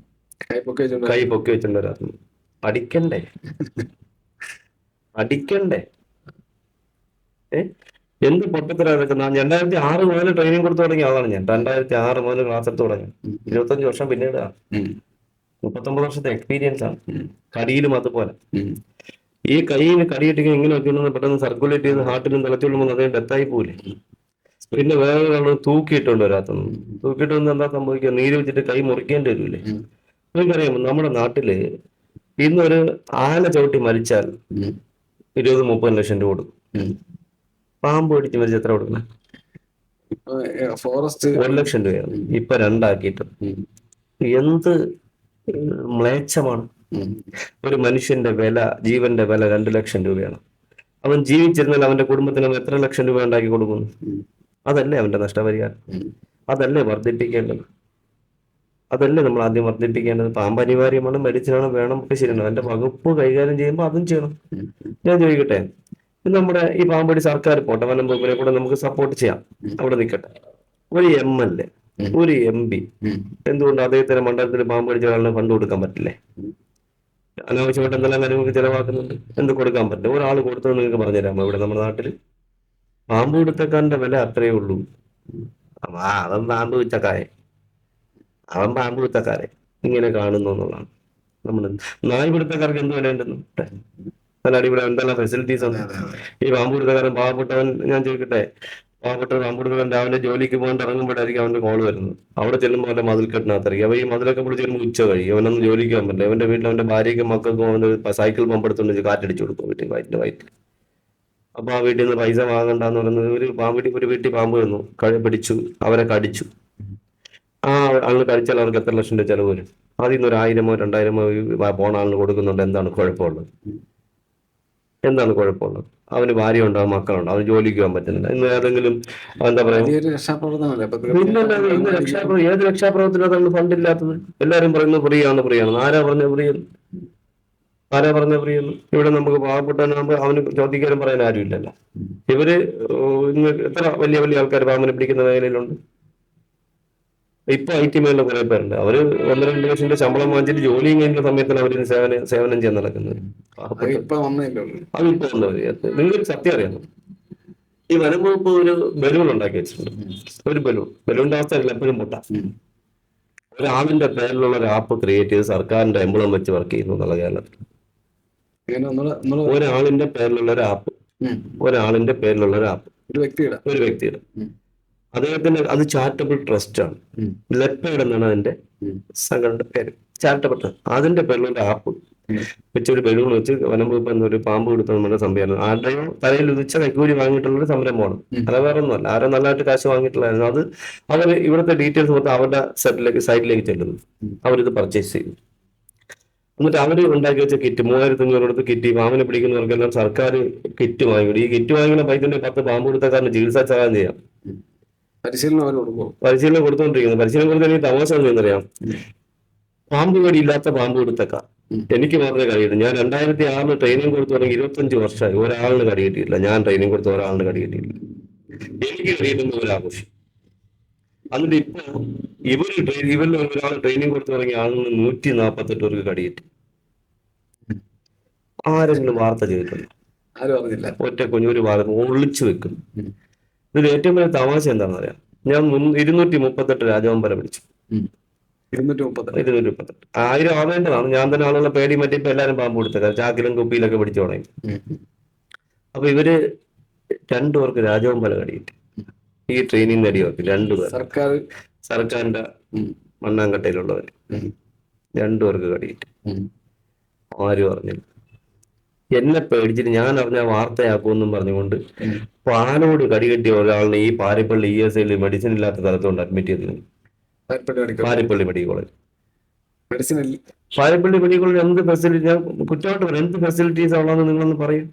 കൈ പൊക്കി വെച്ചിട്ടുണ്ടായിരുന്നു. അടിക്കണ്ടേ എന്ത് പൊട്ടത്തരാ നടക്കുന്ന? 2006 മുതൽ ട്രെയിനിങ് കൊടുത്തു തുടങ്ങിയ ആളാണ് ഞാൻ. 2006 മുതൽ ക്ലാസ് എടുത്ത് തുടങ്ങി. 25 വർഷം പിന്നീട് 39 വർഷത്തെ എക്സ്പീരിയൻസ് ആണ്. കടിയിലും അതുപോലെ. ഈ കൈയിന് കടിയിട്ടിങ്ങനെ ഇങ്ങനെ വെക്കുന്നത് പെട്ടെന്ന് സർക്കുലേറ്റ് ചെയ്ത് ഹാർട്ടിലും തലച്ചോറിലും അതേ ഡെത്തായി പോകില്ലേ. പിന്നെ വേറെ തൂക്കിയിട്ടുണ്ട് വരാത്തൊന്നും. തൂക്കിയിട്ട് വന്ന് എന്താ സംഭവിക്കുക, നീര് വെച്ചിട്ട് കൈ മുറിക്കേണ്ടി വരില്ലേ. നിങ്ങൾക്കറിയാമോ നമ്മുടെ നാട്ടില് ഇന്നൊരു ആന ചവിട്ടി മരിച്ചാൽ 20-30 ലക്ഷം രൂപ കൊടുക്കും. പാമ്പ് പിടിച്ച് മരിച്ച എത്ര കൊടുക്കണം? ഫോറസ്റ്റ് 1 ലക്ഷം രൂപയാണ്. ഇപ്പൊ 2 ആക്കിയിട്ട്. എന്ത് മ്ലേച്ഛമാണ്. ഒരു മനുഷ്യന്റെ വില, ജീവന്റെ വില 2 ലക്ഷം രൂപയാണ്. അവൻ ജീവിച്ചിരുന്നാൽ അവന്റെ കുടുംബത്തിന് എത്ര ലക്ഷം രൂപ ഉണ്ടാക്കി കൊടുക്കുന്നു? അതല്ലേ അവന്റെ നഷ്ടപരിഹാരം? അതല്ലേ വർദ്ധിപ്പിക്കേണ്ടത്? അതല്ലേ നമ്മൾ ആദ്യം വർദ്ധിപ്പിക്കേണ്ടത്? പാമ്പ് അനിവാര്യമാണ്, മെഡിസിനാണ്, വേണം, ഒക്കെ ശരിയാണ്. അതിന്റെ വകുപ്പ് കൈകാര്യം ചെയ്യുമ്പോൾ അതും ചെയ്യണം. ഞാൻ ചോദിക്കട്ടെ, നമ്മുടെ ഈ പാമ്പടി സർക്കാർ പോട്ടെ, വനം വകുപ്പിനെ കൂടെ നമുക്ക് സപ്പോർട്ട് ചെയ്യാം, അവിടെ നിൽക്കട്ടെ. ഒരു MLA, ഒരു MP എന്തുകൊണ്ട് അദ്ദേഹത്തിന്റെ മണ്ഡലത്തിൽ പാമ്പ് പിടിച്ച ഒരാളിനെ ഫണ്ട് കൊടുക്കാൻ പറ്റില്ലേ? അനാവശ്യമായിട്ട് എന്തെല്ലാം കാര്യങ്ങൾക്ക് ചെലവാക്കുന്നുണ്ട്. എന്ത് കൊടുക്കാൻ പറ്റില്ല? ഒരാൾ കൊടുത്തത് നിങ്ങൾക്ക് പറഞ്ഞുതരാമോ? ഇവിടെ നമ്മുടെ നാട്ടിൽ പാമ്പ് പിടുത്തക്കാരന്റെ വില അത്രയേ ഉള്ളൂ. അവൻ പാമ്പ് പിടുത്തക്കാരെ ഇങ്ങനെ കാണുന്നു എന്നുള്ളതാണ്. നമ്മൾ നായ് പിടുത്തക്കാർക്ക് എന്ത് വില ഉണ്ടെന്ന് നല്ല അടിപൊളി എന്തെല്ലാം ഫെസിലിറ്റീസ് ആണ്. ഈ പാമ്പ് പിടുത്തക്കാരൻ പാവപ്പെട്ടവൻ, ഞാൻ ചോദിക്കട്ടെ, പാവപ്പെട്ട പാമ്പ് പിടുത്തക്കാരൻ രാവിലെ ജോലിക്ക് പോകാൻ ഇറങ്ങുമ്പോഴായിരിക്കും അവന്റെ കോള് വരുന്നത്. അവിടെ ചെല്ലുമ്പോൾ അവന്റെ മതിൽക്കെട്ടിനകത്തായിരിക്കും. അവ ഈ മതിലൊക്കെ പിടിച്ച് ചെല്ലുമ്പോൾ ഉച്ച കഴിയും. അവനൊന്നും ജോലിക്ക് പോകാൻ പറ്റില്ല. അവന്റെ വീട്ടിൽ അവന്റെ ഭാര്യയ്ക്കും മക്കൾക്കും അവന്റെ സൈക്കിൾ പമ്പ് എടുത്തുകൊണ്ട് കാറ്റടിച്ചു കൊടുക്കും വീട്ടിൽ വയറ്റിൽ. അപ്പൊ ആ വീട്ടിൽ നിന്ന് പൈസ വാങ്ങണ്ടെന്ന് പറയുന്നത്, ഒരു വീട്ടിൽ പാമ്പ് വന്നു, പിടിച്ചു, അവരെ കടിച്ചു. ആ ആളിന് കഴിച്ചാൽ അവർക്ക് എത്ര ലക്ഷം രൂപ ചെലവ് വരും? അതിൽ നിന്ന് 1000-ഓ 2000-ഓ പോണ ആളിന് കൊടുക്കുന്നുണ്ട്. എന്താണ് കുഴപ്പമുള്ളത്? അവന് ഭാര്യ ഉണ്ടാവും, മക്കളുണ്ടാവും, അവന് ജോലിക്ക് പോകാൻ പറ്റുന്നില്ല. ഇന്ന് ഏതെങ്കിലും എന്താ പറയാ, ഏത് രക്ഷാപ്രവർത്തനത്തിനാണ് ഫണ്ടില്ലാത്തത്? എല്ലാരും പറയുന്നത് ഫ്രീ ആണ്. ആരാ പറഞ്ഞ ഫ്രീ എന്ന്? ഇവിടെ നമുക്ക് പാവപ്പെട്ടവനാകുമ്പോൾ അവന് ചോദിക്കാനും പറയാൻ ആരും ഇല്ലല്ലോ. ഇവര് ഇന്ന് എത്ര വലിയ ആൾക്കാർ പാമ്പിനെ പിടിക്കുന്ന മേഖലയിലുണ്ട്. ഇപ്പൊ IT മേഖല കുറെ പേരുണ്ട്. അവര് 1-2 ലക്ഷം രൂപ ശമ്പളം വാങ്ങിച്ചിട്ട് ജോലിയും കഴിഞ്ഞ സമയത്താണ് അവര് സേവനം ചെയ്യാൻ നടക്കുന്നത്. അതിപ്പോ വന്നവര് നിങ്ങൾക്ക് സത്യം അറിയാമോ? ഈ വനം വകുപ്പ് ഒരു ബലൂൺ ഉണ്ടാക്കി വെച്ചിട്ടുണ്ട്. ഒരു ബലൂണിന്റെ അവസ്ഥ എപ്പോഴും പൊട്ടാം. ഒരാളിന്റെ പേരിലുള്ള ഒരു ആപ്പ് ക്രിയേറ്റ് ചെയ്ത് സർക്കാരിന്റെ എംബ്ലം വെച്ച് വർക്ക് ചെയ്യുന്നു എന്നുള്ള കേരളത്തിൽ. ഒരാളിന്റെ പേരിലുള്ള ഒരു ആപ്പ്, ഒരു വ്യക്തിയുടെ അദ്ദേഹത്തിന്റെ, അത് ചാരിറ്റബിൾ ട്രസ്റ്റ് ആണ്. ലെപ്പേഡ് എന്നാണ് അതിന്റെ സംഘടനയുടെ പേര്. Charitable trust. അതിന്റെ പേരിലുള്ള ആപ്പ് വെച്ചൊരു ബലൂൺ വെച്ച് വനം വകുപ്പ് എന്നൊരു പാമ്പ് കൊടുത്ത നമ്മുടെ സംഭവമാണ്. ആരുടെയോ തലയിൽ ഉദിച്ച കൈക്കൂലി വാങ്ങിയിട്ടുള്ളൊരു സംരംഭമാണ്. അത് വേറെ ഒന്നുമല്ല. ആരോ നല്ലതായിട്ട് കാശ് വാങ്ങിയിട്ടുള്ളതായിരുന്നു. അത് അവർ ഇവിടുത്തെ ഡീറ്റെയിൽസ് മൊത്തം അവരുടെ സൈറ്റിലേക്ക് ചെല്ലുന്നു. അവരിത് പർച്ചേസ് ചെയ്തു. എന്നിട്ട് അവര് ഉണ്ടാക്കി വെച്ച കിറ്റ് 3500 കൊടുത്ത് കിറ്റ് പാമ്പിനെ പിടിക്കുന്നവർക്കെല്ലാം സർക്കാർ കിറ്റ് വാങ്ങിക്കും. ഈ കിറ്റ് വാങ്ങിക്കുന്ന പൈസ 10 പാമ്പ് കൊടുത്തക്കാരന് ചികിത്സാ സഹായം ചെയ്യാം. പരിശീലനം അവർ കൊടുക്കും. പരിശീലനം കൊടുത്തോണ്ടിരിക്കുന്നത്. പരിശീലനം കൊടുത്താൽ എനിക്ക് തമാശ എന്നറിയാം, പാമ്പ് കടിയില്ലാത്ത പാമ്പ് കൊടുത്തേക്കാം. എനിക്ക് മാത്രമേ കടിയിട്ടു. ഞാൻ 2006 ട്രെയിനിങ് കൊടുത്തു തുടങ്ങി 25 വർഷമായി. ഒരാളിന് കടി കിട്ടിയില്ല. ഞാൻ ട്രെയിനിങ് കൊടുത്ത ഒരാളിന് കടി കിട്ടിയില്ല. എനിക്ക് കടിയിട്ടുന്ന ഒരു ആഘോഷം. എന്നിട്ട് ഇപ്പൊ ഇവരിൽ ഒരാൾ ട്രെയിനിങ് കൊടുത്തു തുടങ്ങിയ ആളിന് 148 പേർക്ക് കടി കിട്ടി. ആരെങ്കിലും വാർത്ത ചെയ്തിട്ടുണ്ട്? ആരും അറിഞ്ഞില്ല. ഒറ്റ കുഞ്ഞൊരു വാർത്ത ഒളിച്ചു വെക്കും. ഇതിൽ ഏറ്റവും വലിയ തമാശ എന്താണെന്ന് അറിയാം, ഞാൻ 238 രാജവമ്പലം പിടിച്ചു. 238 1000 ആവേണ്ടതാണ്. ഞാൻ തന്നെ ആളുകളെ പേടി മറ്റേ ഇപ്പൊ എല്ലാരും പാമ്പ് കൊടുത്തേക്കാം, ചാക്കിലും കുപ്പിയിലൊക്കെ പിടിച്ചു തുടങ്ങി. അപ്പൊ ഇവര് 2 പേർക്ക് രാജവമ്പലം കടിയിട്ട്, ഈ ട്രെയിനിങ് അടിയൊക്കെ 2 പേർ സർക്കാരിന്റെ മണ്ണാങ്കട്ടയിലുള്ളവര് 2 പേർക്ക് കടിയിട്ട്. ആരും അറിഞ്ഞില്ല. എന്നെ പേടിച്ചിട്ട് ഞാൻ അറിഞ്ഞ വാർത്തയാക്കുമെന്നും പറഞ്ഞുകൊണ്ട് പാലോട് കടികെട്ടിയ ഒരാളിനെ ഈ പാരിപ്പള്ളി ESIയിൽ മെഡിസിൻ ഇല്ലാത്ത സ്ഥലത്തുകൊണ്ട് അഡ്മിറ്റ് ചെയ്തിരുന്നു. Paripally medical college. Paripally medical college എന്ത് ഫെസിലിറ്റി, ഞാൻ കുറ്റമായിട്ട് പറയാം, എന്ത് ഫെസിലിറ്റീസ് ഉള്ളതെന്ന് നിങ്ങളൊന്ന് പറയും.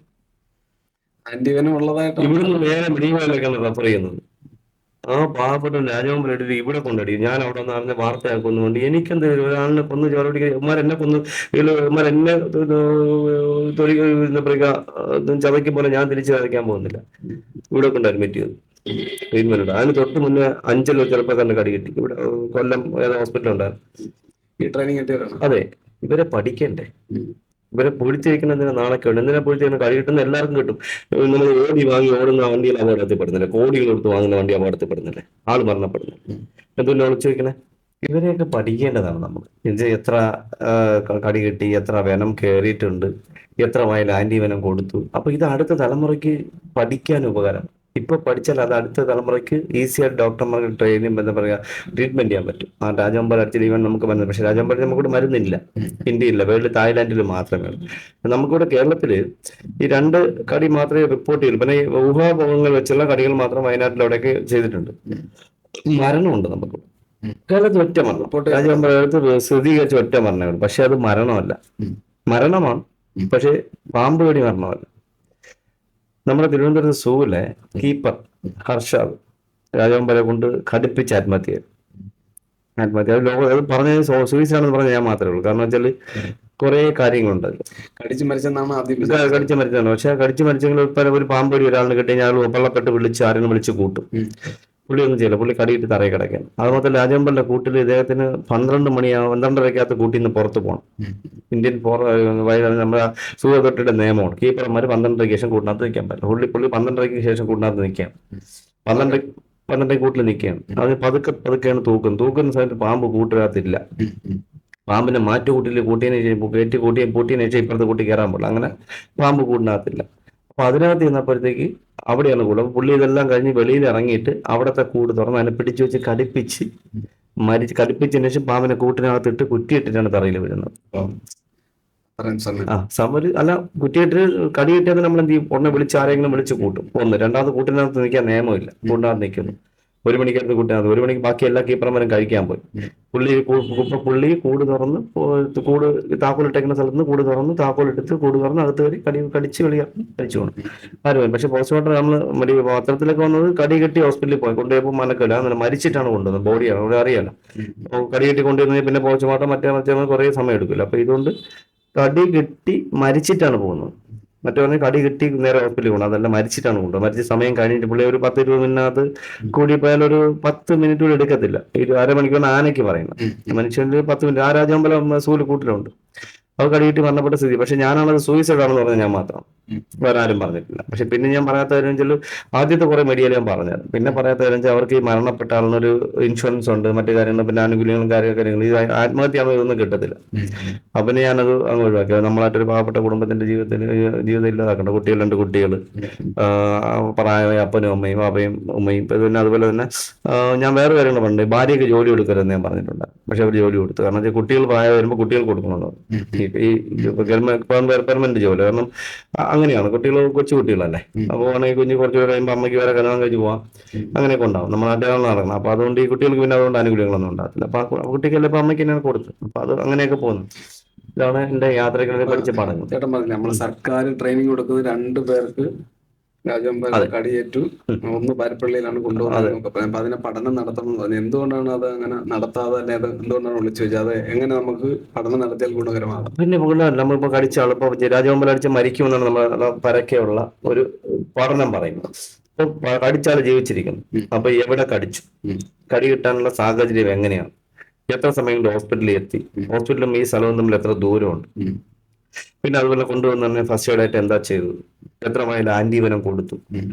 ഇവിടുന്ന് നേരെ മെഡിക്കൽ കോളേജിലേക്കാണ് റെഫർ ചെയ്യുന്നത്. ആ പാവപ്പെട്ട രാജവമ്പലം എടുത്ത് ഇവിടെ കൊണ്ടടി. ഞാൻ അവിടെ നിന്ന് അറിഞ്ഞ വാർത്തയാക്കുന്നുണ്ട്. എനിക്കെന്ത് ഒരാളിനെ കൊന്ന് ചോരടിക്കുക, ഇവന്മാരെന്നെ കൊന്ന്, ഇവന്മാരെന്നെ ചതയ്ക്കും പോലെ ഞാൻ തിരിച്ചു ചതയ്ക്കാൻ പോകുന്നില്ല. ഇവിടെ കൊണ്ട് അഡ്മിറ്റ് ചെയ്തു, ട്രീറ്റ്മെന്റ്. അതിന് തൊട്ട് മുന്നേ 5 ചെറുപ്പക്കാരന്റെ കടി കിട്ടി. ഇവിടെ കൊല്ലം ഏതാ ഹോസ്പിറ്റൽ ഉണ്ടായിരുന്നു. അതെ, ഇവരെ പഠിക്കണ്ടേ? ഇവരെ പൊളിച്ചിരിക്കുന്നതിന് നാണക്കേട്. എന്തിനാ പൊളിച്ചിരിക്കുന്നത്? കടി കിട്ടുന്ന എല്ലാവർക്കും കിട്ടും. നമ്മൾ ഓടി വാങ്ങി ഓടുന്ന വണ്ടിയിൽ അപകടത്തിൽപ്പെടുന്നില്ല, കോടികൾ കൊടുത്ത് വാങ്ങുന്ന വണ്ടി അപകടത്തിൽപ്പെടുന്നില്ലേ, ആള് മരണപ്പെടുന്നില്ല. എന്തുകൊണ്ട് ഒളിച്ചു വെക്കണേ? ഇവരെയൊക്കെ പഠിക്കേണ്ടതാണ് നമ്മൾ. എത്ര കടി കിട്ടി, എത്ര വെനം കയറിയിട്ടുണ്ട്, എത്ര മൈൽ ആന്റി വെനം കൊടുത്തു. അപ്പൊ ഇത് അടുത്ത തലമുറയ്ക്ക് പഠിക്കാൻ ഉപകാരം. ഇപ്പൊ പഠിച്ചാൽ അത് അടുത്ത തലമുറയ്ക്ക് ഈസിയായിട്ട് ഡോക്ടർമാർക്ക് ട്രെയിനിങ് എന്താ പറയുക, ട്രീറ്റ്മെന്റ് ചെയ്യാൻ പറ്റും. ആ രാജവമ്പലം അടിച്ചാൽ ഈവൻ നമുക്ക് മരുന്ന്, പക്ഷെ രാജവമ്പലം നമുക്കിവിടെ മരുന്നില്ല, ഇന്ത്യയില്ല, വേൾഡ് തായ്ലാന്റിൽ മാത്രമേ ഉള്ളൂ. നമുക്കിവിടെ കേരളത്തില് ഈ 2 കടി മാത്രമേ റിപ്പോർട്ട് ചെയ്യൂ. പിന്നെ ഈ ഊഹാഭോഗങ്ങൾ വെച്ചുള്ള കടികൾ മാത്രം വയനാട്ടിൽ അവിടെയൊക്കെ ചെയ്തിട്ടുണ്ട്. മരണമുണ്ട് നമുക്ക് കേരളത്തിൽ ഒറ്റ മരണം, രാജവമ്പലത്ത് സ്ഥിരീകരിച്ച ഒറ്റ മരണമേ ഉള്ളൂ. പക്ഷെ അത് മരണമല്ല, മരണമാണ് പക്ഷെ പാമ്പ് കടി മരണമല്ല. നമ്മുടെ തിരുവനന്തപുരത്ത് സൂവിലെ കീപ്പർ ഹർഷാദ് രാജവമ്പലം കൊണ്ട് കടുപ്പിച്ച് ആത്മഹത്യ. അത് പറഞ്ഞത് സൂയിസാണെന്ന് പറഞ്ഞാൽ ഞാൻ മാത്രമേ ഉള്ളൂ. കാരണം വെച്ചാൽ കുറെ കാര്യങ്ങളുണ്ട്. കടിച്ചു മരിച്ചതാണ്. പക്ഷെ കടിച്ചു മരിച്ചെങ്കിൽ ഒരു പാമ്പ് കടി ഒരാളിന് കിട്ടി കഴിഞ്ഞാൽ വെള്ളപ്പെട്ട് വിളിച്ച് ആരെങ്കിലും വിളിച്ച് കൂട്ടും. പുള്ളി ഒന്നും ചെയ്യില്ല, പുള്ളി കടിയിട്ട് തറയിൽ കിടക്കാൻ. അത് മാത്രമല്ല രാജവമ്പലിന്റെ കൂട്ടിൽ ഇദ്ദേഹത്തിന് 12:30 കൂട്ടിൽ നിന്ന് പുറത്ത് പോകണം. ഇന്ത്യൻ നമ്മുടെ സൂര്യ തൊട്ടിയുടെ നിയമമാണ്. കീപ്പർമാർ 12:30 ശേഷം കൂട്ടിനകത്ത് നിൽക്കാൻ പറ്റില്ല. പുള്ളി 12:30 ശേഷം കൂട്ടിനകത്ത് നിൽക്കാം. 12 കൂട്ടിൽ നിൽക്കുകയാണ്. അത് പതുക്കെയാണ് തൂക്കുന്ന സമയത്ത് പാമ്പ് കൂട്ടിനകത്തില്ല. പാമ്പിനെ മാറ്റുകൂട്ടിൽ കൂട്ടിയതിനു ശേഷം ഇപ്പുറത്തെ കൂട്ടി കയറാൻ പാടില്ല. അങ്ങനെ പാമ്പ് കൂട്ടിനകത്തില്ല. അപ്പൊ അതിനകത്ത് ചെന്നപ്പോഴത്തേക്ക് അവിടെയാണ് കൂട്. അപ്പൊ പുള്ളി ഇതെല്ലാം കഴിഞ്ഞ് വെളിയിൽ ഇറങ്ങിയിട്ട് അവിടത്തെ കൂട് തുറന്ന് അതിനെ പിടിച്ചു വെച്ച് കടിപ്പിച്ചതിന് ശേഷം പാമ്പിനെ കൂട്ടിനകത്തിട്ട് കുറ്റിയിട്ടിട്ടാണ് തറയിൽ വീഴുന്നത്. അല്ല, കുറ്റിയിട്ടിട്ട് കടി കിട്ടിയാൽ നമ്മൾ എന്ത് ചെയ്യും? ഉടനെ വിളിച്ച് ആരെങ്കിലും വിളിച്ച് കൂട്ടും. രണ്ടാമത് കൂട്ടിനകത്ത് നിൽക്കാൻ നിയമമില്ല, കൂട്ടിനകത്ത് നിൽക്കുന്നു. 1 മണിക്കകത്ത് കൂട്ടിനകത്ത് 1 മണിക്ക് ബാക്കി എല്ലാ കീപ്പർമാരും കഴിക്കാൻ പോയി. പുള്ളി കൂട് തുറന്ന് താക്കോലിട്ടേക്കുന്ന സ്ഥലത്ത് നിന്ന് കൂട് തുറന്ന് താക്കോലെടുത്ത് കൂട് തുറന്ന് അകത്ത് കയറി കടിച്ച് കഴിച്ചു പോകണം. ആരും. പക്ഷെ പോസ്റ്റ്മോർട്ടം നമ്മൾ പത്രത്തിലൊക്കെ വന്നത് കടി കെട്ടി ഹോസ്പിറ്റലിൽ കൊണ്ടുപോയപ്പോൾ മനക്കല്ല, അങ്ങനെ മരിച്ചിട്ടാണ് കൊണ്ടുവന്നത്. ബോഡിയാണ്, അവിടെ അറിയാലോ. കടി കെട്ടി കൊണ്ടുവന്നത് പിന്നെ പോസ്റ്റ്മോർട്ടം മറ്റേ കുറേ സമയം എടുക്കില്ല. അപ്പൊ ഇതുകൊണ്ട് കടി കെട്ടി മരിച്ചിട്ടാണ് പോകുന്നത്. മറ്റേ പറഞ്ഞാൽ കടി കെട്ടി നേരെ ഹോസ്പിറ്റലിൽ പോകണം, അതല്ല മരിച്ചിട്ടാണ് കൊണ്ടുപോകുന്നത്. മരിച്ച സമയം കഴിഞ്ഞിട്ട് പുള്ളി ഒരു 10-20 മിനിറ്റിനകത്ത് കൂടി പോയാൽ ഒരു 10 മിനിറ്റ് കൂടി എടുക്കത്തില്ല. 1/2 മണിക്കൂർ ആനയ്ക്ക് പറയുന്നത്. മനുഷ്യന്റെ 10 മിനിറ്റ്. ആ രാജവമ്പലം സൂല് കൂട്ടിലുണ്ട്. അത് കടിയിട്ട് മരണപ്പെട്ട സ്ഥിതി. പക്ഷെ ഞാനാണത് സൂയിസൈഡ് ആണെന്ന് പറഞ്ഞത് ഞാൻ മാത്രം, വേറെ ആരും പറഞ്ഞിട്ടില്ല. പക്ഷെ പിന്നെ ഞാൻ പറയാത്ത കാര്യം വെച്ചാൽ ആദ്യത്തെ കുറെ മീഡിയയിൽ ഞാൻ പറഞ്ഞായിരുന്നു. പിന്നെ പറയാത്ത കാര്യം വെച്ചാൽ അവർക്ക് ഈ മരണപ്പെട്ട ആളിനൊരു ഇൻഷുറൻസ് ഉണ്ട്, മറ്റു കാര്യങ്ങൾ, പിന്നെ ആനുകൂല്യങ്ങളും കാര്യങ്ങൾ. ഇത് ആത്മഹത്യയാകുമ്പോൾ ഇതൊന്നും കിട്ടത്തില്ല. അപ്പൊ പിന്നെ ഞാനത് അങ്ങ് ഒഴിവാക്കി. നമ്മളായിട്ടൊരു പാവപ്പെട്ട കുടുംബത്തിന്റെ ജീവിതം ഇല്ലാതാക്കണ്ട. 2 കുട്ടികൾ, പ്രായമായ അപ്പനും അമ്മയും അപ്പയും ഉമ്മയും. പിന്നെ അതുപോലെ തന്നെ ഞാൻ വേറെ കാര്യങ്ങൾ പറഞ്ഞിട്ടുണ്ട്. ഭാര്യയ്ക്ക് ജോലി കൊടുക്കരുതെന്ന് ഞാൻ പറഞ്ഞിട്ടുണ്ട്. പക്ഷെ അവർ ജോലി കൊടുത്തു. കാരണം വെച്ചാൽ കുട്ടികൾ പ്രായം വരുമ്പോൾ കുട്ടികൾ കൊടുക്കണമെന്ന്. ഈ പെർമനന്റ് ജോലി. കാരണം അങ്ങനെയാണ്, കുട്ടികൾ കൊച്ചു കുട്ടികളല്ലേ. അപ്പോൾ ആണെങ്കിൽ കുഞ്ഞ് കുറച്ച് കഴിയുമ്പോൾ അമ്മയ്ക്ക് വേറെ കല്യാണം കഴിച്ച് പോവാം, അങ്ങനെയൊക്കെ ഉണ്ടാവും. നമ്മൾ നാട്ടുകാരണം നടക്കണം. അപ്പൊ അതുകൊണ്ട് ഈ കുട്ടികൾക്ക് പിന്നെ അതുകൊണ്ട് ആനുകൂല്യങ്ങളൊന്നും ഉണ്ടാകത്തില്ല. അപ്പൊ ആ കുട്ടിക്കല്ലേ ഇപ്പൊ അമ്മയ്ക്ക് തന്നെയാണ് കൊടുത്തു. അപ്പൊ അത് അങ്ങനെയൊക്കെ പോകുന്നു. ഇതാണ് എന്റെ യാത്രകളിൽ പഠിച്ച പാഠങ്ങൾ. ചേട്ടൻ പറഞ്ഞില്ല, നമ്മൾ സർക്കാർ ട്രെയിനിങ് കൊടുക്കുന്നത് 2 പേർക്ക് രാജവെമ്പാല കടിയേറ്റു, ഒന്ന് പാരിപ്പള്ളിയിലാണ് കൊണ്ടുവന്നത്. അപ്പൊ അതിനെ പഠനം നടത്തണം എന്ന് പറഞ്ഞു. എന്തുകൊണ്ടാണ് അത് അങ്ങനെ നടത്താതെ തന്നെ അത് എന്തുകൊണ്ടാണ് വിളിച്ചു വെച്ചത്? അത് എങ്ങനെ നമുക്ക് പഠനം നടത്തിയാൽ ഗുണകരമാകും? പിന്നെ നമ്മളിപ്പോ കടിച്ച ആൾ ഇപ്പൊ രാജവെമ്പാല അടിച്ച് മരിക്കുമെന്നാണ് നമ്മൾ പരക്കെയുള്ള ഒരു പഠനം പറയുന്നത്. ഇപ്പൊ കടിച്ചാൽ ജീവിച്ചിരിക്കുന്നു. അപ്പൊ എവിടെ കടിച്ചു, കടി കിട്ടാനുള്ള സാഹചര്യം എങ്ങനെയാണ്, എത്ര സമയം കൊണ്ട് ഹോസ്പിറ്റലിൽ എത്തി, ഹോസ്പിറ്റലും ഈ സ്ഥലവും തമ്മിൽ എത്ര ദൂരമുണ്ട്, പിന്നെ അതുപോലെ കൊണ്ടുവന്ന് തന്നെ ഫസ്റ്റ് എയ്ഡ് ആയിട്ട് എന്താ ചെയ്തത്, എത്ര മൈൽ ആന്റിവനം കൊടുത്തു,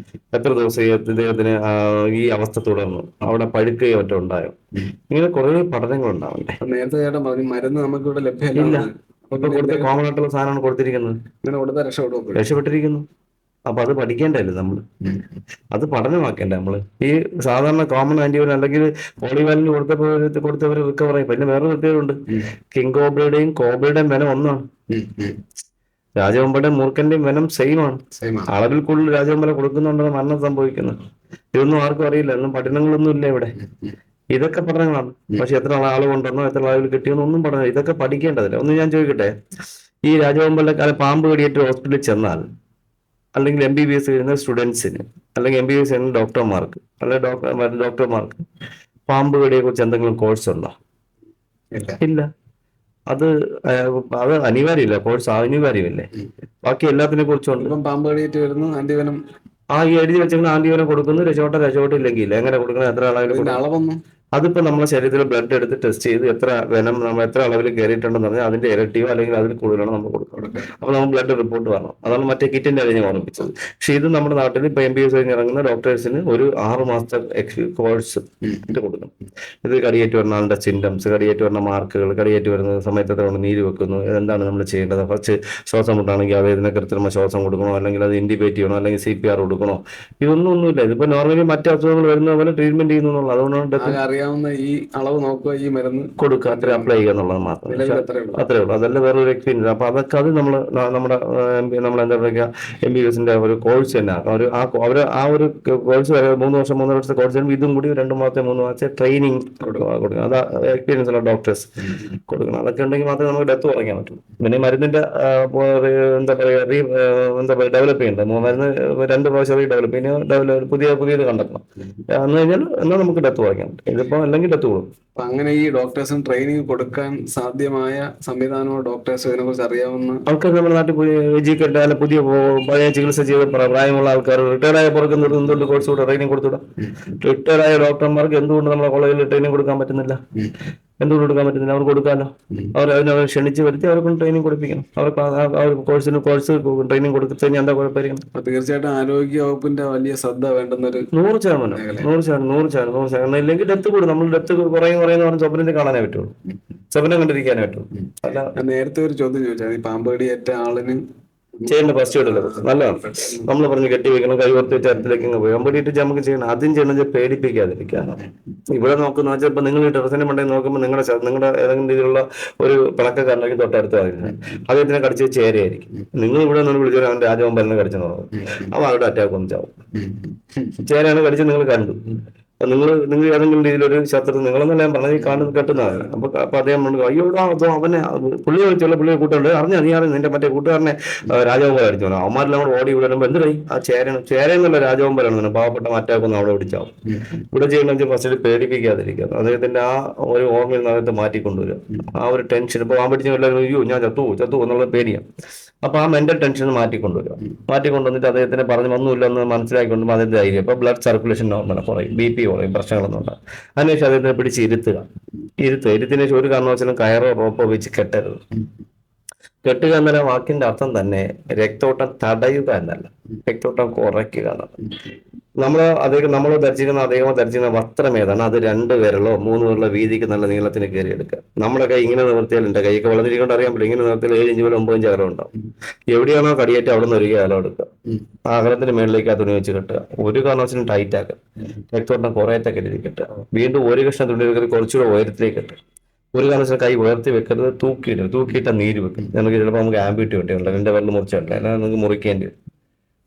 എത്ര ദിവസം ഇദ്ദേഹത്തിന് ഈ അവസ്ഥ തുടർന്നു, അവിടെ പഴുക്കുകയോ മറ്റോ ഉണ്ടായോ, ഇങ്ങനെ കുറെ പഠനങ്ങൾ ഉണ്ടാവണ്ടേ. നേരത്തെ ചേട്ടൻ പറഞ്ഞു മരുന്ന് നമുക്ക് ഇവിടെ ലഭ്യമല്ല. ഇപ്പൊ കൊടുത്ത കോമൺ ആയിട്ടുള്ള സാധനമാണ് കൊടുത്തിരിക്കുന്നത്. ഇങ്ങനെ കൊടുത്താൽ രക്ഷപ്പെട്ടിരിക്കുന്നു. അപ്പൊ അത് പഠിക്കേണ്ടല്ലേ നമ്മള്, അത് പഠനമാക്കേണ്ടേ നമ്മള്. ഈ സാധാരണ കോമൺ ആന്റിബയോട്ടിക് അല്ലെങ്കിൽ പോളിവാലിന് കൊടുത്തവര് റിക്കവർ ആയി. പിന്നെ വേറെ പ്രത്യേകതയുണ്ട്, കിങ് കോബ്രയുടെയും കോബ്രയുടെയും വെനം ഒന്നാണ്, രാജവെമ്പയുടെയും മൂർഖന്റെയും വെനം സെയിം ആണ്. അളവിൽ കൂടുതൽ രാജവെമ്പല കൊടുക്കുന്നുണ്ടെന്ന് മരണം സംഭവിക്കുന്നത്. ഇതൊന്നും ആർക്കും അറിയില്ല, ഒന്നും പഠനങ്ങളൊന്നും ഇല്ല ഇവിടെ. ഇതൊക്കെ പഠനങ്ങളാണ്. പക്ഷെ എത്ര ആൾ കൊണ്ടുവന്നോ, എത്ര അളവിൽ കിട്ടിയെന്നോ ഒന്നും പഠനം. ഇതൊക്കെ പഠിക്കേണ്ടതില്ല. ഒന്ന് ഞാൻ ചോദിക്കട്ടെ, ഈ രാജവെമ്പലക്കാരെ പാമ്പ് കടിയേറ്റ് ഹോസ്പിറ്റലിൽ ചെന്നാൽ, അല്ലെങ്കിൽ MBBS ചെയ്യുന്ന സ്റ്റുഡൻസിന്, അല്ലെങ്കിൽ MBBS ചെയ്യുന്ന ഡോക്ടർമാർക്ക്, അല്ലെങ്കിൽ ഡോക്ടർമാർക്ക് പാമ്പ് കടിയെ കുറിച്ച് എന്തെങ്കിലും കോഴ്സ് ഉണ്ടോ? ഇല്ല. അത് അനിവാര്യമില്ല, കോഴ്സ് അനിവാര്യമില്ലേ? ബാക്കി എല്ലാത്തിനെ കുറിച്ചുണ്ട്. പാമ്പ് കടിയേറ്റ് വരുന്നു, ആന്റിവനം ഈ എഴുതി വെച്ചിങ്ങനെ ആന്റിവനം കൊടുക്കുന്നു, രക്ഷപ്പെട്ടില്ലെങ്കിൽ എങ്ങനെ കൊടുക്കണം, എത്ര അളവിൽ. അതിപ്പോ നമ്മുടെ ശരീരത്തിൽ ബ്ലഡ് എടുത്ത് ടെസ്റ്റ് ചെയ്ത് എത്ര വെനം നമ്മൾ എത്ര അളവിൽ കയറിയിട്ടുണ്ടെന്ന് പറഞ്ഞാൽ അതിന്റെ ഇരട്ടിയോ അല്ലെങ്കിൽ അതിൽ കൂടുതലാണോ നമ്മൾ കൊടുക്കണം. അപ്പൊ നമ്മൾ ബ്ലഡ് റിപ്പോർട്ട് വരണം. അതാണ് മറ്റേ കിറ്റിന്റെ കാര്യം ഓർമ്മിപ്പിച്ചത്. പക്ഷെ ഇത് നമ്മുടെ നാട്ടിൽ ഇപ്പൊ MBBS കഴിഞ്ഞ് ഇറങ്ങുന്ന ഡോക്ടേഴ്സിന് ഒരു 6 മാസത്തെ കോഴ്സ് ഇത് കൊടുക്കണം. ഇത് കടിയേറ്റ് വരുന്ന ആളുടെ സിംറ്റംസ്, കടിയേറ്റ് വരുന്ന മാർക്കുകൾ, കടിയേറ്റ് വരുന്ന സമയത്ത് കൊണ്ട് നീര് വെക്കുന്നു, എന്താണ് നമ്മൾ ചെയ്യേണ്ടത്, ഫസ്റ്റ് ശ്വാസം മുട്ടാണെങ്കിൽ അദ്ദേഹത്തിന് കൃത്രിമ ശ്വാസം കൊടുക്കണോ, അല്ലെങ്കിൽ അത് ഇൻഡിബേറ്റ് ചെയ്യണോ, അല്ലെങ്കിൽ CPR കൊടുക്കണോ, ഒന്നുമില്ല. ഇതിപ്പോ നോർമലി മറ്റു അസുഖങ്ങൾ വരുന്ന പോലെ ട്രീറ്റ്മെന്റ് ചെയ്യുന്നു എന്നുള്ളത്. അതുകൊണ്ടാണ് ഈ അളവ് നോക്കുക, ഈ മരുന്ന് കൊടുക്കുക, അത്ര അപ്ലൈ ചെയ്യുക എന്നുള്ളത് മാത്രം. അത്രേ ഉള്ളൂ. അതല്ല വേറൊരു എക്സ്പീരിയൻസ്. അപ്പൊ അതൊക്കെ അത് നമ്മുടെ എന്താ പറയുക, MBBSന്റെ ഒരു കോഴ്സ് തന്നെ അവര് ആ ഒരു കോഴ്സ് വരെ 3 വർഷം 3 വർഷത്തെ കോഴ്സ് വരുമ്പോൾ ഇതും കൂടി 2 മാസത്തെ 3 മാസത്തെ ട്രെയിനിങ് കൊടുക്കണം. അത് എക്സ്പീരിയൻസ് ഉള്ള ഡോക്ടേഴ്സ് കൊടുക്കണം. അതൊക്കെ ഉണ്ടെങ്കിൽ മാത്രമേ നമുക്ക് ഡെത്ത് കുറയ്ക്കാൻ പറ്റൂ. പിന്നെ മരുന്നിന്റെ എന്താ പറയുക ഡെവലപ്പ് ചെയ്യേണ്ടത്, മരുന്ന് 2 പ്രാവശ്യം ഡെവലപ്പ് ചെയ്യുന്ന പുതിയത് കണ്ടെത്തണം. എന്ന് കഴിഞ്ഞാൽ എന്നാൽ നമുക്ക് ഡെത്ത് കുറയ്ക്കാൻ പറ്റും. ഇതിപ്പോ അല്ലെങ്കിൽ ഡെത്ത് കൂടും. അങ്ങനെ ഈ ഡോക്ടേഴ്സിന് ട്രെയിനിങ് കൊടുക്കാൻ സാധ്യമായ സംവിധാനമോ ഡോക്ടേഴ്സ് ഇതിനെ കുറിച്ച് അറിയാവുന്ന ആൾക്കാർ നമ്മുടെ നാട്ടിൽ പുതിയ പഴയ ചികിത്സ ചെയ്ത് പ്രായമുള്ള ആൾക്കാർ, റിട്ടയർ ആയ പുറക്കുന്നത് എന്തുകൊണ്ട് കോഴ്സ് കൂടെ ട്രെയിനിങ് കൊടുത്തുവിടാം? റിട്ടയർ ആയ ഡോക്ടർമാർക്ക് എന്തുകൊണ്ട് നമ്മുടെ കോളേജിൽ ട്രെയിനിങ് കൊടുക്കാൻ പറ്റുന്നില്ല? എന്തുകൊണ്ട് കൊടുക്കാൻ പറ്റുന്നില്ല? അവർ കൊടുക്കാമല്ലോ. അതിനവർ ക്ഷണിച്ച് വരുത്തി അവർക്ക് ട്രെയിനിങ് കൊടുപ്പിക്കണം. അവർക്ക് കോഴ്സ് ട്രെയിനിങ് കൊടുത്തു കഴിഞ്ഞാൽ എന്താ കുഴപ്പമായിരിക്കും? തീർച്ചയായിട്ടും ആരോഗ്യ വകുപ്പിന്റെ വലിയ ശ്രദ്ധ വേണ്ടുന്നൊരു 100%. ഇല്ലെങ്കിൽ ഡെത്ത് കൂടും. നമ്മൾ ഡെത്ത് കുറയുന്ന പറഞ്ഞ സ്വപ്നത്തിൽ കാണാനേ പറ്റുള്ളൂ, സ്വപ്നം കണ്ടിരിക്കാനേ പറ്റുള്ളൂ. അല്ല, നേരത്തെ ഒരു ചോദ്യം ചോദിച്ചാൽ ഈ പാമ്പ് കടിയേറ്റ ആളിന് ചെയ്യേണ്ട ഫസ്റ്റ് എയ്ഡ് നല്ലതാണ്. നമ്മൾ പറഞ്ഞ് കെട്ടി വെക്കണം, കൈവർത്തി ചരത്തിലേക്ക് പോയി കമ്പടിയിട്ട് നമുക്ക് ചെയ്യണം. ആദ്യം ചെയ്യണമെന്ന് പേടിപ്പിക്കാതിരിക്കുക. ഇവിടെ നോക്കുന്ന വെച്ചാൽ ഇപ്പൊ നിങ്ങൾ ഈ ടെറസിന്റെ മണ്ടയിൽ നോക്കുമ്പോൾ നിങ്ങളുടെ ഏതെങ്കിലും രീതിയിലുള്ള ഒരു പിണക്കക്കാരനായിരിക്കും തൊട്ടടുത്ത് അദ്ദേഹത്തിനെ കടിച്ച് ചേരയായിരിക്കും. നിങ്ങൾ ഇവിടെ നിന്ന് വിളിച്ചാൽ അവൻ രാജവെമ്പലിനെ കടിച്ചെന്ന് പറഞ്ഞു, അവൻ അവരുടെ അറ്റാക്ക് ഒന്നും ചാവും. ചേരയാണ് കടിച്ച് നിങ്ങൾ കണ്ടു. നിങ്ങൾ ഏതെങ്കിലും രീതിയിലൊരു ശത്രു നിങ്ങളെന്നല്ല ഞാൻ പറഞ്ഞത്, കാണുന്നത് കെട്ടുന്നതാണ്. അപ്പൊ അദ്ദേഹം അയ്യോ അവനെ പുള്ളിയെ വെച്ചുള്ള പുള്ളിയെ കൂട്ടുണ്ട് അറിഞ്ഞ നിന്റെ മറ്റേ കൂട്ടുകാരനെ രാജവെമ്പൽ അടിച്ചു. അവന്മാരെല്ലാം കൂടെ ഓടി ഇവിടെ വരുമ്പോൾ എന്തിനായി ആ ചേരയെന്നല്ല രാജവെമ്പലാണ് പാവപ്പെട്ട മറ്റാക്കൊന്നും അവിടെ പിടിച്ചാവും. ഇവിടെ ചെയ്യണമെന്ന് വെച്ചാൽ ഫസ്റ്റ് പേടിപ്പിക്കാതിരിക്കുക. അദ്ദേഹത്തിന്റെ ആ ഒരു ഓർമ്മയിൽ നിന്ന് അദ്ദേഹത്തെ മാറ്റിക്കൊണ്ടുവരിക. ആ ഒരു ടെൻഷൻ ഇപ്പൊ ആ പിടിച്ച എല്ലാവരും അയ്യോ ഞാൻ ചത്തു എന്നുള്ള പേടിയാണ്. അപ്പൊ ആ മെന്റൽ ടെൻഷൻ മാറ്റിക്കൊണ്ടുവരിക. മാറ്റിക്കൊണ്ടുവന്നിട്ട് അദ്ദേഹത്തിന് ഒന്നുമില്ല എന്ന് മനസ്സിലാക്കിക്കൊണ്ടുമ്പോൾ അതിന്റെ ധൈര്യം. ഇപ്പൊ ബ്ലഡ് സർക്കുലേഷൻ നോർമൽ കുറയും, BP കുറയും, പ്രശ്നങ്ങളൊന്നും ഉണ്ടാകും. അതിനുശേഷം അദ്ദേഹത്തിനെ പിടിച്ച് ഇരുത്തിന് ശേഷം ഒരു കാരണവശാലും കയറോ റോപ്പോ വെച്ച് കെട്ടരുത്. കെട്ടുക എന്ന വാക്കിന്റെ അർത്ഥം തന്നെ രക്തോട്ടം തടയുക എന്നല്ല, രക്തോട്ടം കുറയ്ക്കുക എന്നാണ്. നമ്മൾ ധരിച്ചിരുന്ന വസ്ത്രം ഏതാണ്, അത് 2 വിരലോ 3 വിരലോ വീതിക്ക് നല്ല നീളത്തിന് കയറിയെടുക്കുക. നമ്മുടെ കൈ ഇങ്ങനെ നിവർത്തിയാൽ എൻ്റെ കൈക്ക് വളർന്നിരിക്കൊണ്ട് അറിയാൻ പറ്റില്ല. ഇങ്ങനെ നിർത്തിയാൽ 7 ഇഞ്ച് 9 ഇഞ്ച് അകലം ഉണ്ടാവും. എവിടെയാണോ കടിയേറ്റ് അവിടെ നിന്ന് 1 അകലം എടുക്കുക. ആ അകലത്തിന് മേളിലേക്ക് ആ തുണി വെച്ച് കെട്ടുക. ഒരു കാരണവശാലും ടൈറ്റ് ആക്കുക. രക്തോട്ടം കുറേത്തെ കരുതി കെട്ടുക. വീണ്ടും 1 കഷ്ണം തുണി കുറച്ചുകൂടെ ഉയരത്തിലേക്ക് കെട്ടുക. ഒരു കാരണവശാലും കൈ ഉയർത്തി വെക്കരുത്, തൂക്കിയിട്ട നീര് വെക്കും. നമുക്ക് ആംബ്യൂട്ടി വേണ്ടിയുണ്ട്, എൻ്റെ വെള്ളം മുറിച്ചിട്ടില്ല, എന്നാൽ നമുക്ക് മുറിക്കേണ്ടി വരും.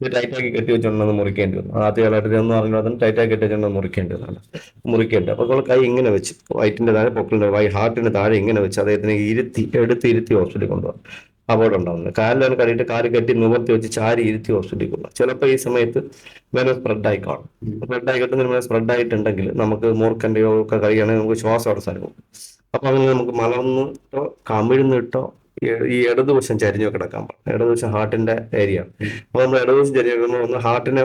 ഇത് ടൈറ്റാക്കി കെട്ടി വെച്ചിട്ടുണ്ടെന്ന് മുറിക്കേണ്ടി വന്നു. ആദ്യകാലമായിട്ട് ഒന്നും അറിഞ്ഞു അതിന് ടൈറ്റാക്കി കെട്ടി വെച്ചിട്ടുണ്ടെന്ന് മുറിക്കേണ്ടത്. അപ്പോൾ കൈ ഇങ്ങനെ വെച്ച് വയറ്റിന്റെ താഴെ പൊക്കിളിന്റെ ഹാർട്ടിന്റെ താഴെ ഇങ്ങനെ വെച്ച് അദ്ദേഹത്തിനെ ഇരുത്തി ഹോസ്പിറ്റലിൽ കൊണ്ടുപോകാം. അപകടം ഉണ്ടാകുന്നത്. കാലിലാണ് കടിയിട്ട് കാല് കെട്ടി നിവർത്തി വെച്ച് ചാരി ഇരുത്തി ഹോസ്പിറ്റലിൽ കൊണ്ടുപോകും. ചിലപ്പോൾ ഈ സമയത്ത് വെനം സ്പ്രെഡായി കാണും. സ്പ്രെഡായി കിട്ടുന്ന സ്പ്രെഡായിട്ടുണ്ടെങ്കിൽ നമുക്ക് മൂർഖൻ്റെയോ ഒക്കെ കഴിയുകയാണെങ്കിൽ നമുക്ക് ശ്വാസം അടച്ചാൽ പോകും. അപ്പൊ അങ്ങനെ നമുക്ക് മലർന്നിട്ടോ കമിഴ്ന്നിട്ടോ ഈ ഇടതുവശം ചരിഞ്ഞോ കിടക്കാൻ പാടില്ല. ഇടതുവശം ഹാർട്ടിന്റെ ഏരിയ. അപ്പൊ നമ്മൾ ഇടതുവശം ചരിഞ്ഞ് കിടക്കുമ്പോൾ ഒന്ന് ഹാർട്ടിനെ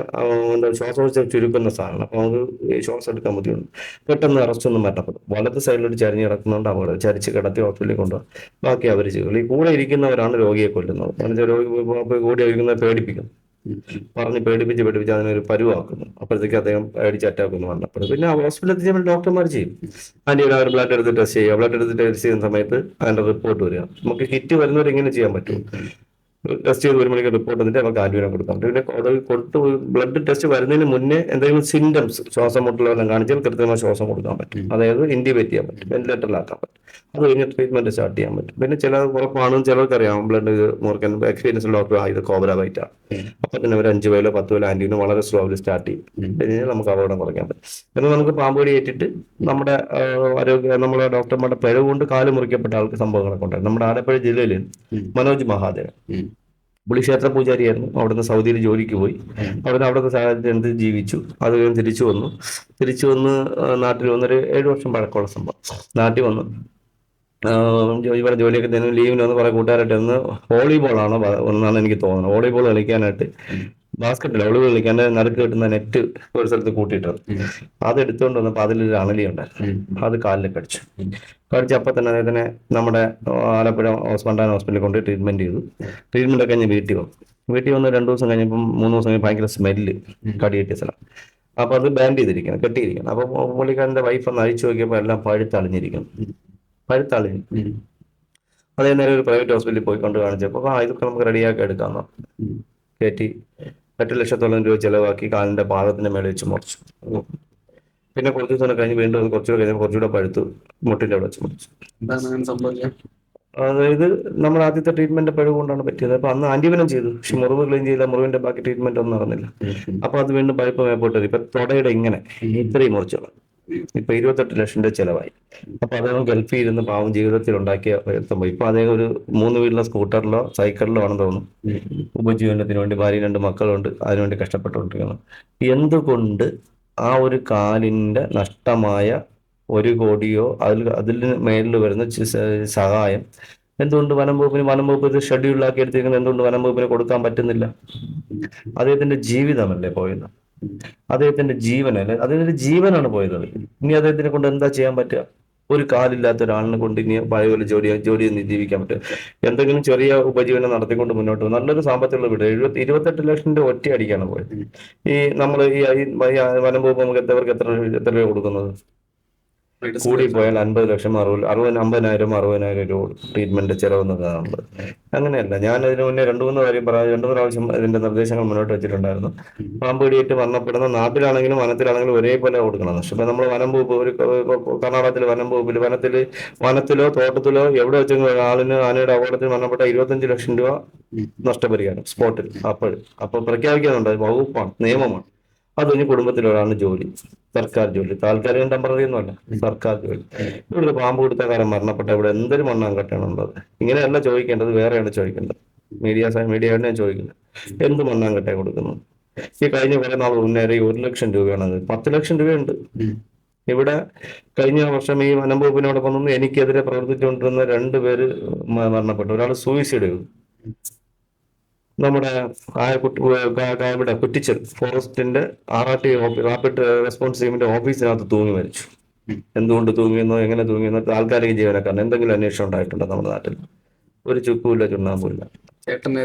എന്താ ശ്വാസോച്ഛ ചുരുക്കുന്ന സാധനം. അപ്പൊ നമുക്ക് ഈ ശ്വാസം എടുക്കാൻ ബുദ്ധിമുട്ട്, പെട്ടെന്ന് അറസ്റ്റ് ഒന്നും പറ്റപ്പെടും. വലത് സൈഡിലോട്ട് ചരിഞ്ഞ് കിടക്കുന്നുണ്ട് അപകടം. ചരിച്ച് കിടത്തി ഹോസ്പിറ്റലിൽ കൊണ്ടുപോകും. ബാക്കി അവർ ചെയ്യും. ഈ കൂടെ ഇരിക്കുന്നവരാണ് രോഗിയെ കൊല്ലുന്നത്. രോഗി കൂടെ ഇരിക്കുന്നവരെ പേടിപ്പിക്കുന്നു, പറഞ്ഞ് പേടിപ്പിച്ച് അതിനൊരു പരുവാക്കുന്നു. അപ്പോഴത്തേക്ക് അദ്ദേഹം അടിച്ച് അറ്റാക്കൊന്ന് വന്നപ്പോൾ പിന്നെ ഹോസ്പിറ്റലിൽ എത്തിച്ചപ്പോൾ ഡോക്ടർമാർ ചെയ്യും. അതിൻ്റെ ഒരു ബ്ലഡ് എടുത്ത് ടെസ്റ്റ് ചെയ്യുക. ബ്ലഡ് എടുത്ത് ടെസ്റ്റ് ചെയ്യുന്ന സമയത്ത് അതിന്റെ റിപ്പോർട്ട് വരിക. നമുക്ക് കിറ്റ് വരുന്നവർ എങ്ങനെ ചെയ്യാൻ പറ്റും? ടെസ്റ്റ് ചെയ്ത് 1 മണിക്ക് റിപ്പോർട്ട് എന്നിട്ട് നമുക്ക് ആന്റിബയോട്ടിക് കൊടുക്കാം. പിന്നെ അത് കൊടുത്ത് ബ്ലഡ് ടെസ്റ്റ് വരുന്നതിന് മുന്നേ എന്തെങ്കിലും സിംറ്റംസ് ശ്വാസം മുട്ടലെല്ലാം കാണിച്ചാൽ കൃത്യമായി ശ്വാസം കൊടുക്കാൻ പറ്റും. അതായത് ഇൻഡിബേറ്റ് ചെയ്യാൻ പറ്റും, വെന്റിലേറ്ററിലാക്കാൻ പറ്റും. അത് കഴിഞ്ഞ് ട്രീറ്റ്മെന്റ് സ്റ്റാർട്ട് ചെയ്യാൻ പറ്റും. പിന്നെ ചില ഉറപ്പാണെന്ന് ചിലർക്കറിയാം, ബ്ലഡ് മോർക്കാൻ എക്സ്പീരിയൻസ് ഡോക്ടർ ഇത് കോബ്ര ബൈറ്റാണ്. അപ്പൊ തന്നെ ഒരു 5 വേലോ 10 വേലോ ആന്റിബയോട്ടിക് വളരെ സ്ലോലി സ്റ്റാർട്ട് ചെയ്യും. കഴിഞ്ഞാൽ നമുക്ക് അപകടം കുറയ്ക്കാൻ പറ്റും. എന്നാൽ നമുക്ക് പാമ്പുകടി ഏറ്റിട്ട് നമ്മുടെ നമ്മളെ ഡോക്ടർമാരുടെ പിഴവ് കൊണ്ട് കാല് മുറിക്കപ്പെട്ട ആൾക്ക് സംഭവങ്ങളൊക്കെ ഉണ്ടായിരുന്നു. നമ്മുടെ ആലപ്പുഴ ജില്ലയിൽ മനോജ് മഹാദേവൻ പുള്ളി ക്ഷേത്ര പൂജാരിയായിരുന്നു. അവിടുന്ന് സൗദിയിൽ ജോലിക്ക് പോയി. അവിടുത്തെ സാഹചര്യത്തിൽ ജീവിച്ചു. അത് കഴിഞ്ഞ് തിരിച്ചു വന്ന് നാട്ടിൽ വന്നൊരു 7 വർഷം പഴക്കമുള്ള സംഭവം. നാട്ടിൽ വന്നു ഇവിടെ ജോലിയൊക്കെ തന്നെ ലീവിന് വന്ന് കുറെ കൂട്ടുകാരായിട്ട് ഒന്ന് വോളിബോളാണ് എന്നാണ് എനിക്ക് തോന്നുന്നത്. വോളിബോൾ കളിക്കാനായിട്ട് വോളിബോൾ കളിക്കാൻ നടുക്ക് കിട്ടുന്ന നെറ്റ് ഒരു സ്ഥലത്ത് കൂട്ടിയിട്ടത്. അത് എടുത്തുകൊണ്ട് വന്നപ്പോൾ അതിലൊരു അണലി ഉണ്ടായിരുന്നു. അത് കാലിൽ കടിച്ചപ്പോൾ തന്നെ അദ്ദേഹത്തിനെ നമ്മുടെ ആലപ്പുഴ ഹോസ്പിറ്റലിൽ കൊണ്ട് ട്രീറ്റ്മെന്റ് ചെയ്തു. ട്രീറ്റ്മെന്റ് ഒക്കെ കഴിഞ്ഞ് വീട്ടിൽ വന്ന് 2 ദിവസം കഴിഞ്ഞപ്പം 3 ദിവസം കഴിഞ്ഞ് ഭയങ്കര സ്മെല്ല് കടി കിട്ടിയ സ്ഥലം. അപ്പൊ അത് ബാൻഡ് ചെയ്തിരിക്കണം, കെട്ടിയിരിക്കണം. അപ്പൊ പുള്ളിക്കാരന്റെ വൈഫ് ഒന്ന് അഴിച്ചു നോക്കിയപ്പോൾ എല്ലാം പഴുത്തളിഞ്ഞിരിക്കുന്നു. അതേ നേരം ഒരു പ്രൈവറ്റ് ഹോസ്പിറ്റലിൽ പോയി കൊണ്ട് കാണിച്ചപ്പോൾ ഇതൊക്കെ നമുക്ക് റെഡിയാക്കി എടുക്കാമെന്നോ കയറ്റി 8 ലക്ഷത്തോളം രൂപ ചെലവാക്കി കാലിന്റെ പാദത്തിന്റെ മേലെ വെച്ച് മുറിച്ചു. പിന്നെ കുറച്ച് ദിവസം കഴിഞ്ഞ് വീണ്ടും കുറച്ചുകൂടെ പഴുത്തു, മുട്ടിന്റെ അവിടെ വെച്ച് മുറിച്ചു. അതായത് നമ്മുടെ ആദ്യത്തെ ട്രീറ്റ്മെന്റ് പിഴവ് കൊണ്ടാണ് പറ്റിയത്. അപ്പൊ അന്ന് ആന്റിബനം ചെയ്തു, പക്ഷെ മുറിവ് ക്ലീൻ ചെയ്ത മുറിവിന്റെ ബാക്കി ട്രീറ്റ്മെന്റ് ഒന്നും നടന്നില്ല. അപ്പൊ അത് വീണ്ടും പൈപ്പ് മേപ്പോട്ടത്. ഇപ്പൊ തൊടയുടെ ഇങ്ങനെ ഇത്രയും മുറിച്ചോളാം. ഇപ്പൊ 28 ലക്ഷം രൂപ ചെലവായി. അപ്പൊ അദ്ദേഹം ഗൾഫിൽ ഇരുന്ന് പാവം ജീവിതത്തിൽ ഉണ്ടാക്കിയ എത്തുമ്പോൾ ഇപ്പൊ അദ്ദേഹം ഒരു 3 വീലിലെ സ്കൂട്ടറിലോ സൈക്കിളിലോ ആണെന്ന് തോന്നുന്നു ഉപജീവനത്തിന് വേണ്ടി ഭാര്യ 2 മക്കളുണ്ട്, അതിനുവേണ്ടി കഷ്ടപ്പെട്ടുകൊണ്ടിരിക്കുന്നു. എന്തുകൊണ്ട് ആ ഒരു കാലിന്റെ നഷ്ടമായ 1 കോടിയോ അതിന് മേലിൽ വരുന്ന സഹായം എന്തുകൊണ്ട് വനം വകുപ്പ് ഷെഡ്യൂളാക്കി എടുത്തിരിക്കുന്നത് എന്തുകൊണ്ട് വനം വകുപ്പിന് കൊടുക്കാൻ പറ്റുന്നില്ല? അദ്ദേഹത്തിന്റെ ജീവിതമല്ലേ പോയത്, അദ്ദേഹത്തിന്റെ ജീവനല്ലേ, അദ്ദേഹത്തിന്റെ ജീവനാണ് പോയത്. ഇനി അദ്ദേഹത്തിനെ കൊണ്ട് എന്താ ചെയ്യാൻ പറ്റുക? ഒരു കാലില്ലാത്ത ഒരാളിനെ കൊണ്ട് ഇനി പഴയപോലെ ജോലി ജീവിക്കാൻ പറ്റും? എന്തെങ്കിലും ചെറിയ ഉപജീവനം നടത്തിക്കൊണ്ട് മുന്നോട്ട് പോകും. നല്ലൊരു സാമ്പത്തികമുള്ള വീട് 28 ലക്ഷം രൂപ ഒറ്റ അടിക്കാണ് പോയത്. ഈ നമ്മൾ ഈ വനം വകുപ്പ് നമുക്ക് എത്ര രൂപ കൊടുക്കുന്നത്? കൂടി പോയാൽ 50 ലക്ഷം 50,000 രൂപ ട്രീറ്റ്മെന്റ് ചെലവെന്നതാണ്. അങ്ങനെയല്ല. ഞാൻ അതിന് മുന്നേ 2-3 കാര്യം പറയാം. 2-3 പ്രാവശ്യം ഇതിന്റെ നിർദ്ദേശങ്ങൾ മുന്നോട്ട് വെച്ചിട്ടുണ്ടായിരുന്നു. പാമ്പ് കടിയേറ്റ് മരണപ്പെടുന്ന നാട്ടിലാണെങ്കിലും വനത്തിലാണെങ്കിലും ഒരേപോലെ കൊടുക്കണം. പക്ഷെ നമ്മൾ വനം വകുപ്പ് ഒരു കർണാടകത്തിലെ വനം വകുപ്പിൽ വനത്തിലോ തോട്ടത്തിലോ എവിടെ വെച്ചെങ്കിലും ആനയുടെ അപകടത്തിൽ മരണപ്പെട്ട 25 ലക്ഷം രൂപ നഷ്ടപരിഹാരം സ്പോട്ടിൽ അപ്പോൾ പ്രഖ്യാപിക്കുന്നുണ്ട്. വകുപ്പാണ്, നിയമമാണ്. അത് കഴിഞ്ഞ് കുടുംബത്തിലൊരാണ് ജോലി, സർക്കാർ ജോലി, താൽക്കാലികം ടെമ്പററി ഒന്നുമല്ല, സർക്കാർ ജോലി. ഇവിടെ പാമ്പ് കൊടുത്ത കാലം മരണപ്പെട്ട ഇവിടെ എന്തൊരു മണ്ണാങ്കട്ടയാണുള്ളത്? ഇങ്ങനെയല്ല ചോദിക്കേണ്ടത്, വേറെയാണ് ചോദിക്കേണ്ടത്. മീഡിയയാണ് ഞാൻ ചോദിക്കുന്നത്. എന്ത് മണ്ണാങ്കട്ടയാണ് കൊടുക്കുന്നത്? ഈ കഴിഞ്ഞ കുറെ നാൾ മുന്നേ 1 ലക്ഷം രൂപയാണ്, 10 ലക്ഷം രൂപയുണ്ട്. ഇവിടെ കഴിഞ്ഞ വർഷം ഈ വനം വകുപ്പിനോടൊപ്പം നിന്ന് എനിക്കെതിരെ പ്രവർത്തിച്ചുകൊണ്ടിരുന്ന 2 പേര് മരണപ്പെട്ടു. ഒരാൾ സൂയിസൈഡ് ചെയ്തു. നമ്മുടെ ഇവിടെ കുറ്റിച്ചൽ ഫോറസ്റ്റിന്റെ RRT റാപ്പിഡ് റെസ്പോൺസ് ടീമിന്റെ ഓഫീസിനകത്ത് തൂങ്ങി മരിച്ചു. എന്തുകൊണ്ട് തൂങ്ങിയെന്നോ എങ്ങനെ തൂങ്ങിയെന്നോ താൽക്കാലിക ജീവനക്കാരൻ എന്തെങ്കിലും അന്വേഷണം ഉണ്ടായിട്ടുണ്ടോ നമ്മുടെ നാട്ടിൽ? ഒരു ചുക്കുമില്ല, ചുണ്ണാമ്പുമില്ല.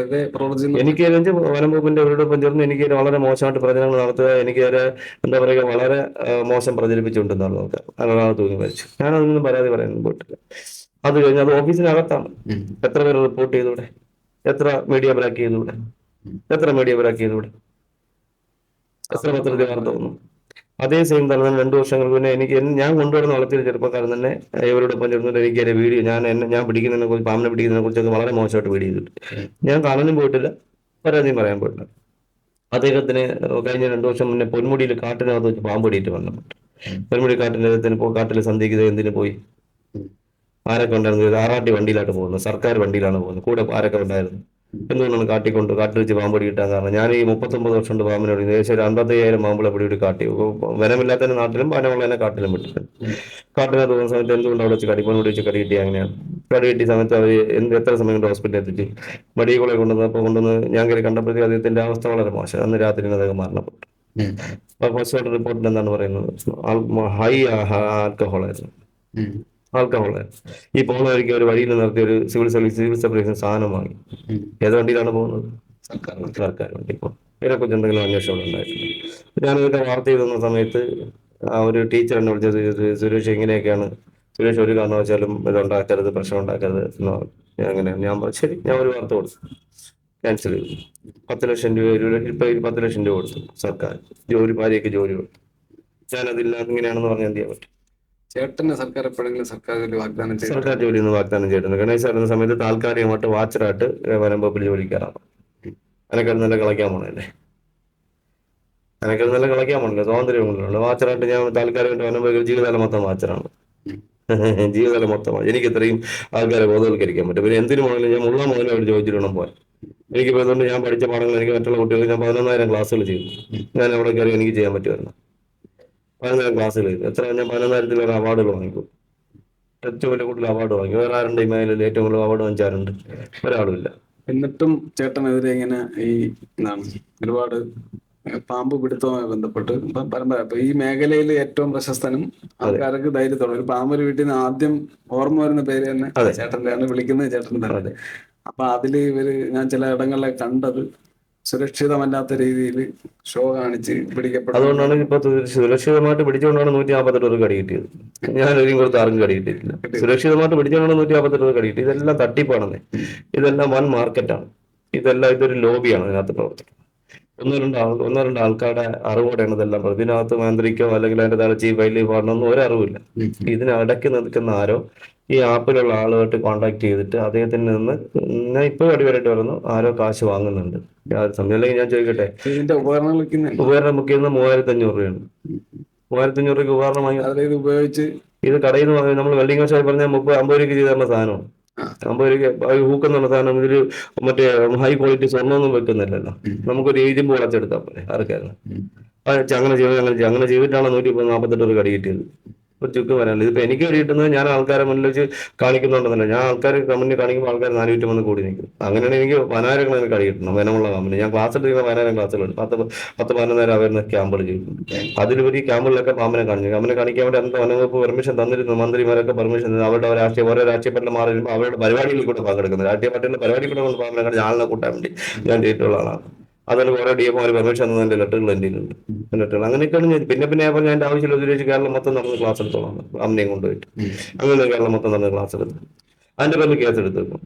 എനിക്ക് വനം വകുപ്പിന്റെ അവരോടൊപ്പം ചേർന്ന് എനിക്ക് വളരെ മോശമായിട്ട് പ്രചരണങ്ങൾ നടത്തുക, എനിക്ക് എന്താ പറയുക, വളരെ മോശം പ്രചരിപ്പിച്ചുകൊണ്ടെന്നാണ് നോക്കുക. അങ്ങനെ തൂങ്ങി മരിച്ചു. ഞാനതൊന്നും പരാതി പറയാനൊന്നും പോയിട്ടില്ല. അത് കഴിഞ്ഞ് അത് ഓഫീസിനകത്താണ്. എത്ര പേര് റിപ്പോർട്ട് ചെയ്തൂടെ? എത്ര മീഡിയ ബ്രാക്ക് ചെയ്തൂടെ? എത്ര പത്രത്തിൽ വാർത്ത വന്നു? അതേ സെയിം തന്നെ 2 വർഷങ്ങൾക്ക് മുന്നേ ഞാൻ കൊണ്ടുവരുന്ന വളർത്തിയ ചെറുപ്പക്കാരൻ തന്നെ ഇവരോടൊപ്പം ചേർന്നിട്ട് എനിക്ക് ഒരു വീഡിയോ ഞാൻ പിടിക്കുന്നതിനെ കുറിച്ച്, പാമ്പിനെ പിടിക്കുന്നതിനെ കുറിച്ചൊക്കെ വളരെ മോശമായിട്ട് വീഡിയോ ചെയ്തിട്ട് ഞാൻ കാണാനും പോയിട്ടില്ല, പരാതിയും പറയാൻ പോയിട്ടില്ല. അദ്ദേഹത്തിന് കഴിഞ്ഞ 2 വർഷം മുന്നേ പൊന്മുടിയിൽ കാട്ടിനകത്ത് വെച്ച് പാമ്പ് കടിയിട്ട് മരണപ്പെട്ടു. പൊന്മുടി കാട്ടിൽ സന്ധിക്കുന്നത് എന്തിനു പോയി? ആരൊക്കെ ഉണ്ടായിരുന്നു? ആറാട്ടി വണ്ടിയിലായിട്ട് പോകുന്നത്, സർക്കാർ വണ്ടിയിലാണ് പോകുന്നത്. കൂടെ ആരൊക്കെ ഉണ്ടായിരുന്നു? എന്തുകൊണ്ടാണ് കാട്ടിൽ വെച്ച് പാമ്പടി കിട്ടാൻ കാരണം? ഞാൻ ഈ 39 വർഷം കൊണ്ട് പാമ്പിനോട് ഏകദേശം ഒരു 55,000 പാമ്പുകളെ പിടികൂടി കാട്ടി. വനമില്ലാത്തതിന്റെ നാട്ടിലും വനമുള്ളതിനെ കാട്ടിലും വിട്ടിട്ടുണ്ട്. കാട്ടിനകത്ത് പോകുന്ന സമയത്ത് എന്തുകൊണ്ട് അവിടെ വെച്ച് കടിപ്പനോട് വെച്ച് കടി കിട്ടി? അങ്ങനെയാണ് കടി കിട്ടിയ സമയത്ത് അവർ എത്ര സമയം കൊണ്ട് ഹോസ്പിറ്റലിൽ എത്തിച്ച് മെഡിക്കൽ കൊണ്ടുവന്ന് ഞാൻ കയറി കണ്ടപ്പോഴത്തേക്ക് അദ്ദേഹത്തിന്റെ അവസ്ഥ വളരെ മോശം. അന്ന് രാത്രി അദ്ദേഹം മരണപ്പെട്ടു. അപ്പൊ ഫസ്റ്റ് റിപ്പോർട്ടിൽ എന്താണ് പറയുന്നത്? ഹൈ ആൽക്കഹോളായിരുന്നു. ആൽക്കഹോളായിരുന്നു. ഈ പോകുന്ന വഴിക്ക് ഒരു വഴിയിൽ നിർത്തി ഒരു സിവിൽ സപ്ലൈസ് സാധനം വാങ്ങി. ഏത് വണ്ടിയിലാണ് പോകുന്നത്? സർക്കാർ വണ്ടി. ഇപ്പോൾ ഇതിനെക്കുറിച്ച് എന്തെങ്കിലും അന്വേഷണം ഉണ്ടായിട്ടുണ്ട്? ഞാനിതൊക്കെ വാർത്ത ചെയ്തുന്ന സമയത്ത് ഒരു ടീച്ചർ എന്നെ വിളിച്ചത്, സുരേഷ് ഇങ്ങനെയൊക്കെയാണ്, സുരേഷ് ഒരു കാരണവശാലും ഇതുണ്ടാക്കരുത്, പ്രശ്നം ഉണ്ടാക്കരുത് എന്ന് പറഞ്ഞു. ഞാൻ പറഞ്ഞു ശരി, ഞാൻ ഒരു വാർത്ത കൊടുത്തു, ക്യാൻസൽ ചെയ്തു. 10 ലക്ഷം രൂപ ഇപ്പൊ 10 ലക്ഷം രൂപ കൊടുത്തു സർക്കാർ, ഭാര്യയ്ക്ക് ജോലി കൊടുത്തു. ഞാനതില്ല ഇങ്ങനെയാണെന്ന് പറഞ്ഞാൽ എന്ത് ചെയ്യാൻ പറ്റും? ചേട്ടന് സർക്കാർ എപ്പോഴെങ്കിലും സർക്കാർ ജോലി വാഗ്ദാനം ചെയ്തു? സർക്കാർ ജോലി ഒന്നും വാഗ്ദാനം ചെയ്തിട്ടുണ്ട്. ഗണേശ് വരുന്ന സമയത്ത് താൽക്കാലികമായിട്ട് വാച്ചറായിട്ട് വനം വകുപ്പിൽ ജോലിക്കാറാണ്. അതിനൊക്കെ നല്ല കളിക്കാൻ പോണല്ലേ, സ്വാതന്ത്ര്യമുണ്ടല്ലോ. വാച്ചറായിട്ട് ഞാൻ താൽക്കാലികമായിട്ട് വനം വകുപ്പിൽ ജീവിതകാലം മൊത്തം വാച്ചറാണ്. ജീവിതകാലം മൊത്തമാണ്. എനിക്ക് ഇത്രയും ആൾക്കാരെ ബോധവൽക്കരിക്കാൻ പറ്റും. പിന്നെ എന്തിനു പോകണമെങ്കിലും ഞാൻ മുള്ള മുതലും അവർ ചോദിച്ചിട്ട് പോകാൻ. എനിക്ക് അതുകൊണ്ട് ഞാൻ പഠിച്ച പാഠങ്ങൾ എനിക്ക് മറ്റുള്ള കുട്ടികൾക്ക് ഞാൻ 11,000 ക്ലാസ്സുകൾ ചെയ്തു. ഞാൻ അവിടെ കയറി എനിക്ക് ചെയ്യാൻ പറ്റുമായിരുന്നു. 11,000 ക്ലാസ്സുകൾ ചെയ്തു. എത്ര ഞാൻ 11,000 അവാർഡുകൾ വാങ്ങിക്കും. ഏറ്റവും വലിയ കൂടുതൽ അവാർഡ് വാങ്ങി. വേറെ ആരുണ്ട് ഈ മേഖലയിൽ ഏറ്റവും കൂടുതൽ അവാർഡ് വാങ്ങിച്ചാറുണ്ട്? ഒരാളുമില്ല. എന്നിട്ടും ചേട്ടനെതിരെ ഇങ്ങനെ ഈ ഒരുപാട് പാമ്പ് പിടുത്തവുമായി ബന്ധപ്പെട്ട് ഇപ്പൊ ഈ മേഖലയിൽ ഏറ്റവും പ്രശസ്തനും ആൾക്കാർക്ക് ധൈര്യത്തോടെ ഒരു പാമ്പ് വീട്ടിൽ നിന്ന് ആദ്യം ഓർമ്മ വരുന്ന പേര് തന്നെ ചേട്ടന്റെ ആണ്, വിളിക്കുന്നത് ചേട്ടൻ തന്നെ. അപ്പൊ അതില് ഞാൻ ചില ഇടങ്ങളിലെ കണ്ടത് സുരക്ഷിതമല്ലാത്ത രീതിയിൽ ഷോ കാണിച്ച് പിടിക്കപ്പെട്ടു. അതുകൊണ്ടാണ് ഇപ്പൊ സുരക്ഷിതമായിട്ട് പിടിച്ചുകൊണ്ടാണ് 158 കടി കിട്ടിയത്. ഞാൻ ഒരിക്കലും കൊടുത്ത് ആർക്കും കടി കിട്ടിയിട്ടില്ല. സുരക്ഷിതമായിട്ട് പിടിച്ചുകൊണ്ടാണ് 158 കടി കിട്ടിയത്. ഇതെല്ലാം തട്ടിപ്പാണെന്നേ. ഇതെല്ലാം വൻ മാർക്കറ്റാണ്. ഇതൊരു ലോബിയാണ് ഇതിനകത്ത് പ്രവർത്തിക്കുന്നത്. ഒന്നോ രണ്ടോ ആൾക്കാരുടെ അറിവോടെയാണ് ഇതെല്ലാം. ഇതിനകത്ത് മന്ത്രിക്കോ അല്ലെങ്കിൽ അതിന്റെ താഴെ ചീഫ് വൈൽഡ് വാർഡനൊന്നും ഒരറിവില്ല. ഇതിനിടയ്ക്ക് നിൽക്കുന്ന ആരോ ഈ ആപ്പിലുള്ള ആളുമായിട്ട് കോൺടാക്ട് ചെയ്തിട്ട് അദ്ദേഹത്തിൽ നിന്ന് ഞാൻ ഇപ്പോൾ അടിവരായിട്ട് പറയുന്നു, ആരോ കാശ് വാങ്ങുന്നുണ്ട്. അല്ലെങ്കിൽ ഞാൻ ചോദിക്കട്ടെ, ഇതിന്റെ ഉപകരണം ബുക്ക് ചെയ്യുന്നത് 3,500 രൂപയാണ്. 3,500 രൂപയ്ക്ക് ഉപകരണം വാങ്ങി ഉപയോഗിച്ച് ഇത് കടയിൽ നിന്ന് നമ്മൾ വെൽഡിംഗ് ഷോപ്പിൽ പറഞ്ഞാൽ 50 രൂപയ്ക്ക് ചെയ്ത് തരുന്ന സാധനമാണ്. 50 രൂപയ്ക്ക് ഹൂക്കെന്നുള്ള സാധനം ഇതിൽ മറ്റേ ഹൈ ക്വാളിറ്റി സ്വർണ്ണമൊന്നും വെക്കുന്നില്ലല്ലോ. നമുക്കൊരു ഏജും വളച്ചെടുത്താൽ പോലെ ആർക്കായിരുന്നു. അങ്ങനെ ചെയ്തിട്ടാണ് 148 കടി കിട്ടിയത്. ഒരു ചുക്ക് വരാനില്ല. ഇതിപ്പോ എനിക്ക് കിട്ടുന്നത് ഞാൻ ആൾക്കാരെ മുന്നിൽ വെച്ച് കാണിക്കുന്നുണ്ടെന്നല്ല, ഞാൻ ആൾക്കാർ മുന്നിൽ കാണിക്കുമ്പോൾ ആൾക്കാർ 400 കൂടി നിൽക്കും. അങ്ങനെയാണ് എനിക്ക് 10,000 കടി കിട്ടണം. വനമുള്ള കമ്പനി ഞാൻ ക്ലാസ് എടുക്കുന്ന 10,000 ക്ലാസ്സുകളുണ്ട്. 10-11 അവരുന്ന ക്യാമ്പുകൾ ചെയ്തിട്ടുണ്ട്. അതിലുപരി ക്യാമ്പുകളിലൊക്കെ പാമ്പിനെ കാണിക്കാൻ വേണ്ടി അന്നത്തെ വനവകുപ്പ് പെർമിഷൻ തന്നിരുന്നു. മന്ത്രിമാരൊക്കെ പെർമിഷൻ തന്നു. അവരുടെ ഓരോ രാഷ്ട്രീയ പാർട്ടിയിൽ മാറി വരുമ്പോൾ അവരുടെ പരിപാടികളിൽ കൂടെ പങ്കെടുക്കുന്നത്. രാഷ്ട്രീയ പാർട്ടിയുടെ പരിപാടി കൂടെ കൊണ്ട് പാമ്പിനെ കാണിച്ച് ആളിനെ കൂട്ടാൻ വേണ്ടി ഞാൻ ചെയ്തിട്ടുള്ള ആളാണ്. അതിൽ കുറെ DMO പെർമിഷൻ തന്നതിന്റെ ലെറ്ററുകൾ എൻ്റെ ലെറ്ററുകൾ അങ്ങനെയൊക്കെയാണ് ഞാൻ പിന്നെ ഞാൻ എൻ്റെ ആവശ്യമില്ല ഉപയോഗിച്ച് കേരളം മൊത്തം നടന്ന് ക്ലാസ് എടുത്തോളാം. അമ്മയും കൊണ്ടുപോയിട്ട് അങ്ങനെ കേരളം മൊത്തം നടന്ന് ക്ലാസ് എടുത്തു. അതിന്റെ പേരിൽ കേസ് എടുത്തേക്കും.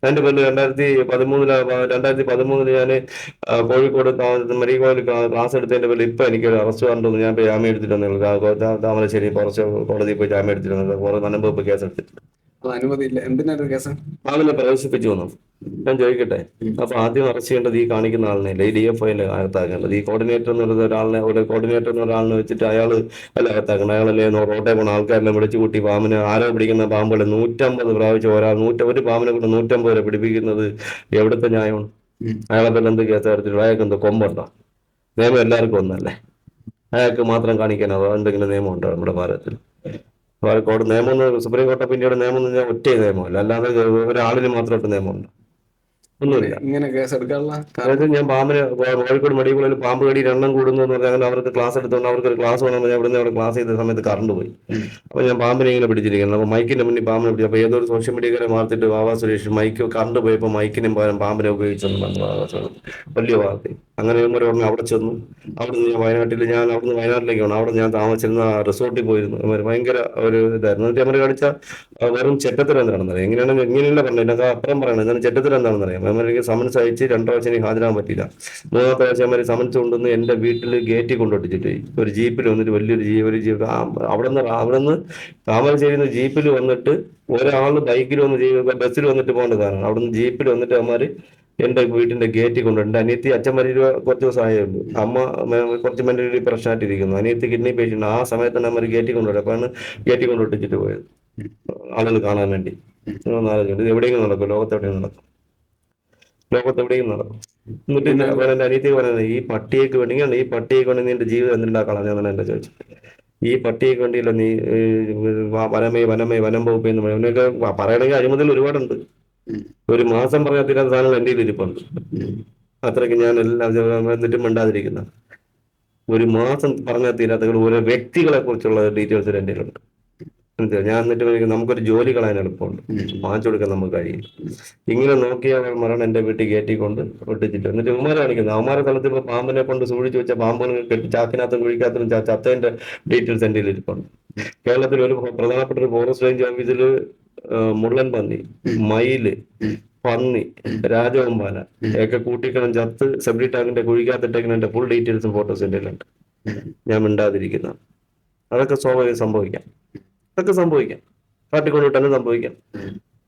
അതിന്റെ പേരിൽ 2013 ഞാൻ കോഴിക്കോട് മെഡിക്കൽ ക്ലാസ് എടുത്തതിന്റെ പേരിൽ ഇപ്പൊ എനിക്ക് ഒരു അറസ്റ്റ് വാറണ്ട് ഞാൻ ജാമ്യം എടുത്തിട്ട് താമരശ്ശേരി കോടതിയിൽ പോയി ജാമ്യം എടുത്തിട്ടുണ്ട്. കുറെ വനംവകുപ്പ് കേസ് എടുത്തിട്ടുണ്ട്. അനുമതിയില്ല. എന്തിനാണ് കേസ്? പാമ്പിനെ പ്രവേശിപ്പിച്ചു വന്നു. ഞാൻ ചോദിക്കട്ടെ, അപ്പൊ ആദ്യം അറസ്റ്റ് ചെയ്യേണ്ടത് ഈ കാണിക്കുന്ന ആളിനെ അല്ല, ഈ DFIന്റെ അകത്താക്കേണ്ടത്. ഈ കോർഡിനേറ്റർ എന്ന് പറയുന്ന ഒരാളിനെ വെച്ചിട്ട് അയാള് അല്ല അകത്താക്കണം. അയാളല്ലേ റോട്ടെ പോണ ആൾക്കാരെല്ലാം വിളിച്ചു കൂട്ടി പാമ്പിനെ ആരോ പിടിക്കുന്ന പാമ്പുകളെ 150 പ്രാവശ്യം ഒരു പാമ്പിനെ കൊണ്ട് 150 വരെ പിടിപ്പിക്കുന്നത് എവിടുത്തെ ന്യായമാണ്? അയാളെ പേരിൽ എന്ത് കേസ് എടുത്തിട്ട് അയാൾക്ക് എന്തോ കൊമ്പുണ്ടോ? നിയമം എല്ലാവർക്കും ഒന്നല്ലേ? അയാൾക്ക് മാത്രം കാണിക്കാനോ എന്തെങ്കിലും നിയമമുണ്ടോ നമ്മുടെ ഭാരതത്തിൽ? കോടതി നിയമം സുപ്രീം കോടതി ഓഫ് ഇന്ത്യയുടെ നിയമം എന്ന് പറഞ്ഞാൽ ഒറ്റ നിയമമല്ല, അല്ലാതെ ഒരാളിന് മാത്രമായിട്ട് നിയമമുണ്ട്. ഒന്നുമില്ല. ഇങ്ങനെ കേസ് എടുക്കാനുള്ള അതായത് ഞാൻ പാമ്പിന് കോഴിക്കോട് മെഡിക്കൽ കോളേജിൽ പാമ്പ് കടി എണ്ണം കൂടുന്നു എന്ന് പറഞ്ഞാൽ അവർക്ക് ക്ലാസ് എടുത്തോണ്ട് അവർക്ക് ഒരു ക്ലാസ് വേണമെന്ന് ഞാൻ അവിടെ ക്ലാസ് ചെയ്ത സമയത്ത് കറണ്ട് പോയി. അപ്പൊ ഞാൻ പാമ്പിനെ ഇങ്ങനെ പിടിച്ചിരിക്കുന്നത്. അപ്പൊ മൈക്കിന്റെ മുന്നിൽ പാമ്പിനെ പിടിച്ചു. അപ്പൊ ഏതൊരു സോഷ്യൽ മീഡിയക്കാരെ മാർത്തിട്ട് വാവാ സുരേഷ് മൈക്ക് കറണ്ട് പോയപ്പോൾ മൈക്കിനും പകരം പാമ്പിനെ ഉപയോഗിച്ചെന്ന് പറഞ്ഞു. വലിയ വാർത്ത. അങ്ങനെ പറഞ്ഞു അവിടെ ചെന്നു. അവിടുന്ന് ഞാൻ വയനാട്ടിലേക്ക് പോകണം. അവിടെ ഞാൻ താമസിച്ചിരുന്ന റിസോർട്ടിൽ പോയിരുന്നു. ഭയങ്കര ഒരു ഇതായിരുന്നു. എന്നിട്ട് അവർ കാണിച്ച വെറും ചെറ്റത്തരം എന്താണെന്ന് അറിയാം. ഇങ്ങനെയല്ല പറഞ്ഞു. എന്നൊക്കെ അപ്പുറം പറയണം. എന്നാലും ചെറ്റത്തരം എന്താണെന്ന് അറിയാം. എനിക്ക് സമൻസ് അയച്ച് 2 പ്രാവശ്യം എനിക്ക് ഹാജരാകാൻ പറ്റില്ല. 3ാമത്തെ പ്രാവശ്യം അവർ സമൻസ് കൊണ്ടുവന്ന് എന്റെ വീട്ടിൽ ഗേറ്റിൽ കൊണ്ടുവച്ചിട്ട് ഒരു ജീപ്പിൽ വന്നിട്ട് വലിയൊരു ജീപ്പ് അവിടെ നിന്ന് താമരശ്ശേരിയിൽ നിന്ന് ജീപ്പിൽ വന്നിട്ട് ഒരാൾ ബൈക്കിൽ വന്ന് ബസ്സിൽ വന്നിട്ട് പോകേണ്ടതാണ്. അവിടെ നിന്ന് ജീപ്പിൽ വന്നിട്ട് അവന്മാര് എന്റെ വീട്ടിന്റെ ഗേറ്റിൽ കൊണ്ടുണ്ട്. അനിയത്തി അച്ഛൻ മരിച്ച കുറച്ച് ദിവസമായേ ഉള്ളൂ. അമ്മ കുറച്ച് മെന്റലി പ്രശ്നമായിട്ടിരിക്കുന്നു. അനിയത്തി കിഡ്നി പേഷ്യന്റ്. ആ സമയത്ത് തന്നെ അമ്മ ഗേറ്റിൽ കൊണ്ടുപോയി. അപ്പോഴാണ് ഗേറ്റിൽ കൊണ്ടുവിട്ടിട്ട് പോയത്. ആളുകൾ കാണാൻ വേണ്ടി. നിങ്ങളൊന്ന് ആലോചിക്കണം, ഇത് എവിടെയെങ്കിലും നടക്കും, ലോകത്തെവിടെയും നടക്കും, ലോകത്തെവിടെയും നടക്കും. എന്നിട്ട് എന്റെ അനിയത്തി പറയുന്നത്, ഈ പട്ടിയേക്ക് വേണമെങ്കിൽ ഈ പട്ടിയേക്ക് വേണ്ടി നിന്റെ ജീവിതം എന്തിനാ കളഞ്ഞാന്നാണ് എന്നെ ചോദിച്ചത്. ഈ പട്ടിയേക്ക് വേണ്ടിയല്ല നീ വനമേ വനമേ വനം വകുപ്പ് എന്ന് പറയും. അവനൊക്കെ പറയണമെങ്കിൽ അഴിമതിൽ ഒരുപാടുണ്ട്. ഒരു മാസം പറഞ്ഞാൽ തീരാത്ത സാധനങ്ങൾ എൻ്റെ ഇരിപ്പുണ്ട്. അത്രയ്ക്ക് ഞാൻ എല്ലാം എന്നിട്ടും മിണ്ടാതിരിക്കുന്ന, ഒരു മാസം പറഞ്ഞാൽ തീരാത്ത ഓരോ വ്യക്തികളെ കുറിച്ചുള്ള ഡീറ്റെയിൽസ് എൻ്റെ ഉണ്ട്. ഞാൻ എന്നിട്ട് നമുക്കൊരു ജോലി കളയാൻ എളുപ്പമുണ്ട്, വാങ്ങിച്ചു കൊടുക്കാൻ നമുക്ക് കഴിയും. ഇങ്ങനെ നോക്കിയാൽ മരണം എൻ്റെ വീട്ടിൽ കയറ്റിക്കൊണ്ട് ഒട്ടിച്ചിട്ട് എന്നിട്ട് ഉമാരെ കാണിക്കുന്നത്. അവന്മാരെ സ്ഥലത്ത് ഇപ്പൊ പാമ്പിനെ കൊണ്ട് സൂക്ഷിച്ചു വെച്ച പാമ്പിനെ കെട്ടി ചാക്കിനകത്തും കുഴിക്കകത്തും ചത്തതിന്റെ ഡീറ്റെയിൽസ് എൻ്റെ ഇരിപ്പുണ്ട്. കേരളത്തിൽ ഒരു പ്രധാനപ്പെട്ട ഒരു ഫോറസ്റ്റ് റേഞ്ച് ഓഫീസിൽ മുള്ളൻ പന്നി, മയില്, പന്നി, രാജവമ്പാല ഒക്കെ കൂട്ടിക്കണം ചത്ത് സെപ്റ്റി ടാങ്കിന്റെ കുഴിക്കകത്തിട്ടേക്കുന്ന ഫുൾ ഡീറ്റെയിൽസും ഫോട്ടോസും എൻ്റെ ഉണ്ട്. ഞാൻ മിണ്ടാതിരിക്കുന്ന, അതൊക്കെ സ്വാഭാവികം സംഭവിക്കാം, അതൊക്കെ സംഭവിക്കാം. കാട്ടിക്കൊണ്ടിട്ടാലും സംഭവിക്കാം,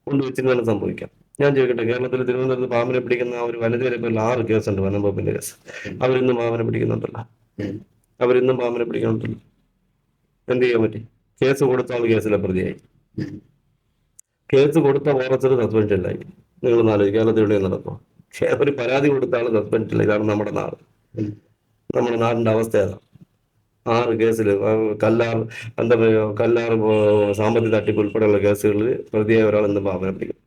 കൊണ്ടുവച്ചിരുന്നാലും സംഭവിക്കാം. ഞാൻ ചോദിക്കട്ടെ, കേരളത്തിൽ തിരുവനന്തപുരത്ത് പാമ്പിനെ പിടിക്കുന്ന ഒരു വനിതയുടെ പേരിൽ 6 കേസുണ്ട്, വനം വകുപ്പിന്റെ കേസ്. അവരിന്നും പാമ്പിനെ പിടിക്കുന്നുണ്ടല്ലോ, അവരിന്നും പാമ്പിനെ പിടിക്കുന്നുണ്ടല്ലോ. എന്ത് ചെയ്യാൻ പറ്റി? കേസ് കൊടുത്ത ആൾ കേസിലെ പ്രതിയായി, കേസ് കൊടുത്ത ഫോറസ്റ്റർ സസ്പെൻഷനിലായി. നിങ്ങൾ നാല് കേരളത്തിൽ എവിടെയും നടക്കും, ഒരു പരാതി കൊടുത്ത ആൾ സസ്പെൻഷനില്ല. ഇതാണ് നമ്മുടെ നാട്, നമ്മുടെ നാടിന്റെ അവസ്ഥ ഏതാണ്? 6 കേസിൽ കല്ലാർ സാമ്പത്തിക തട്ടിപ്പ് ഉൾപ്പെടെയുള്ള കേസുകളിൽ പ്രതിയായ ഒരാൾ ഇന്ന് പാമ്പിനെ പിടിക്കും.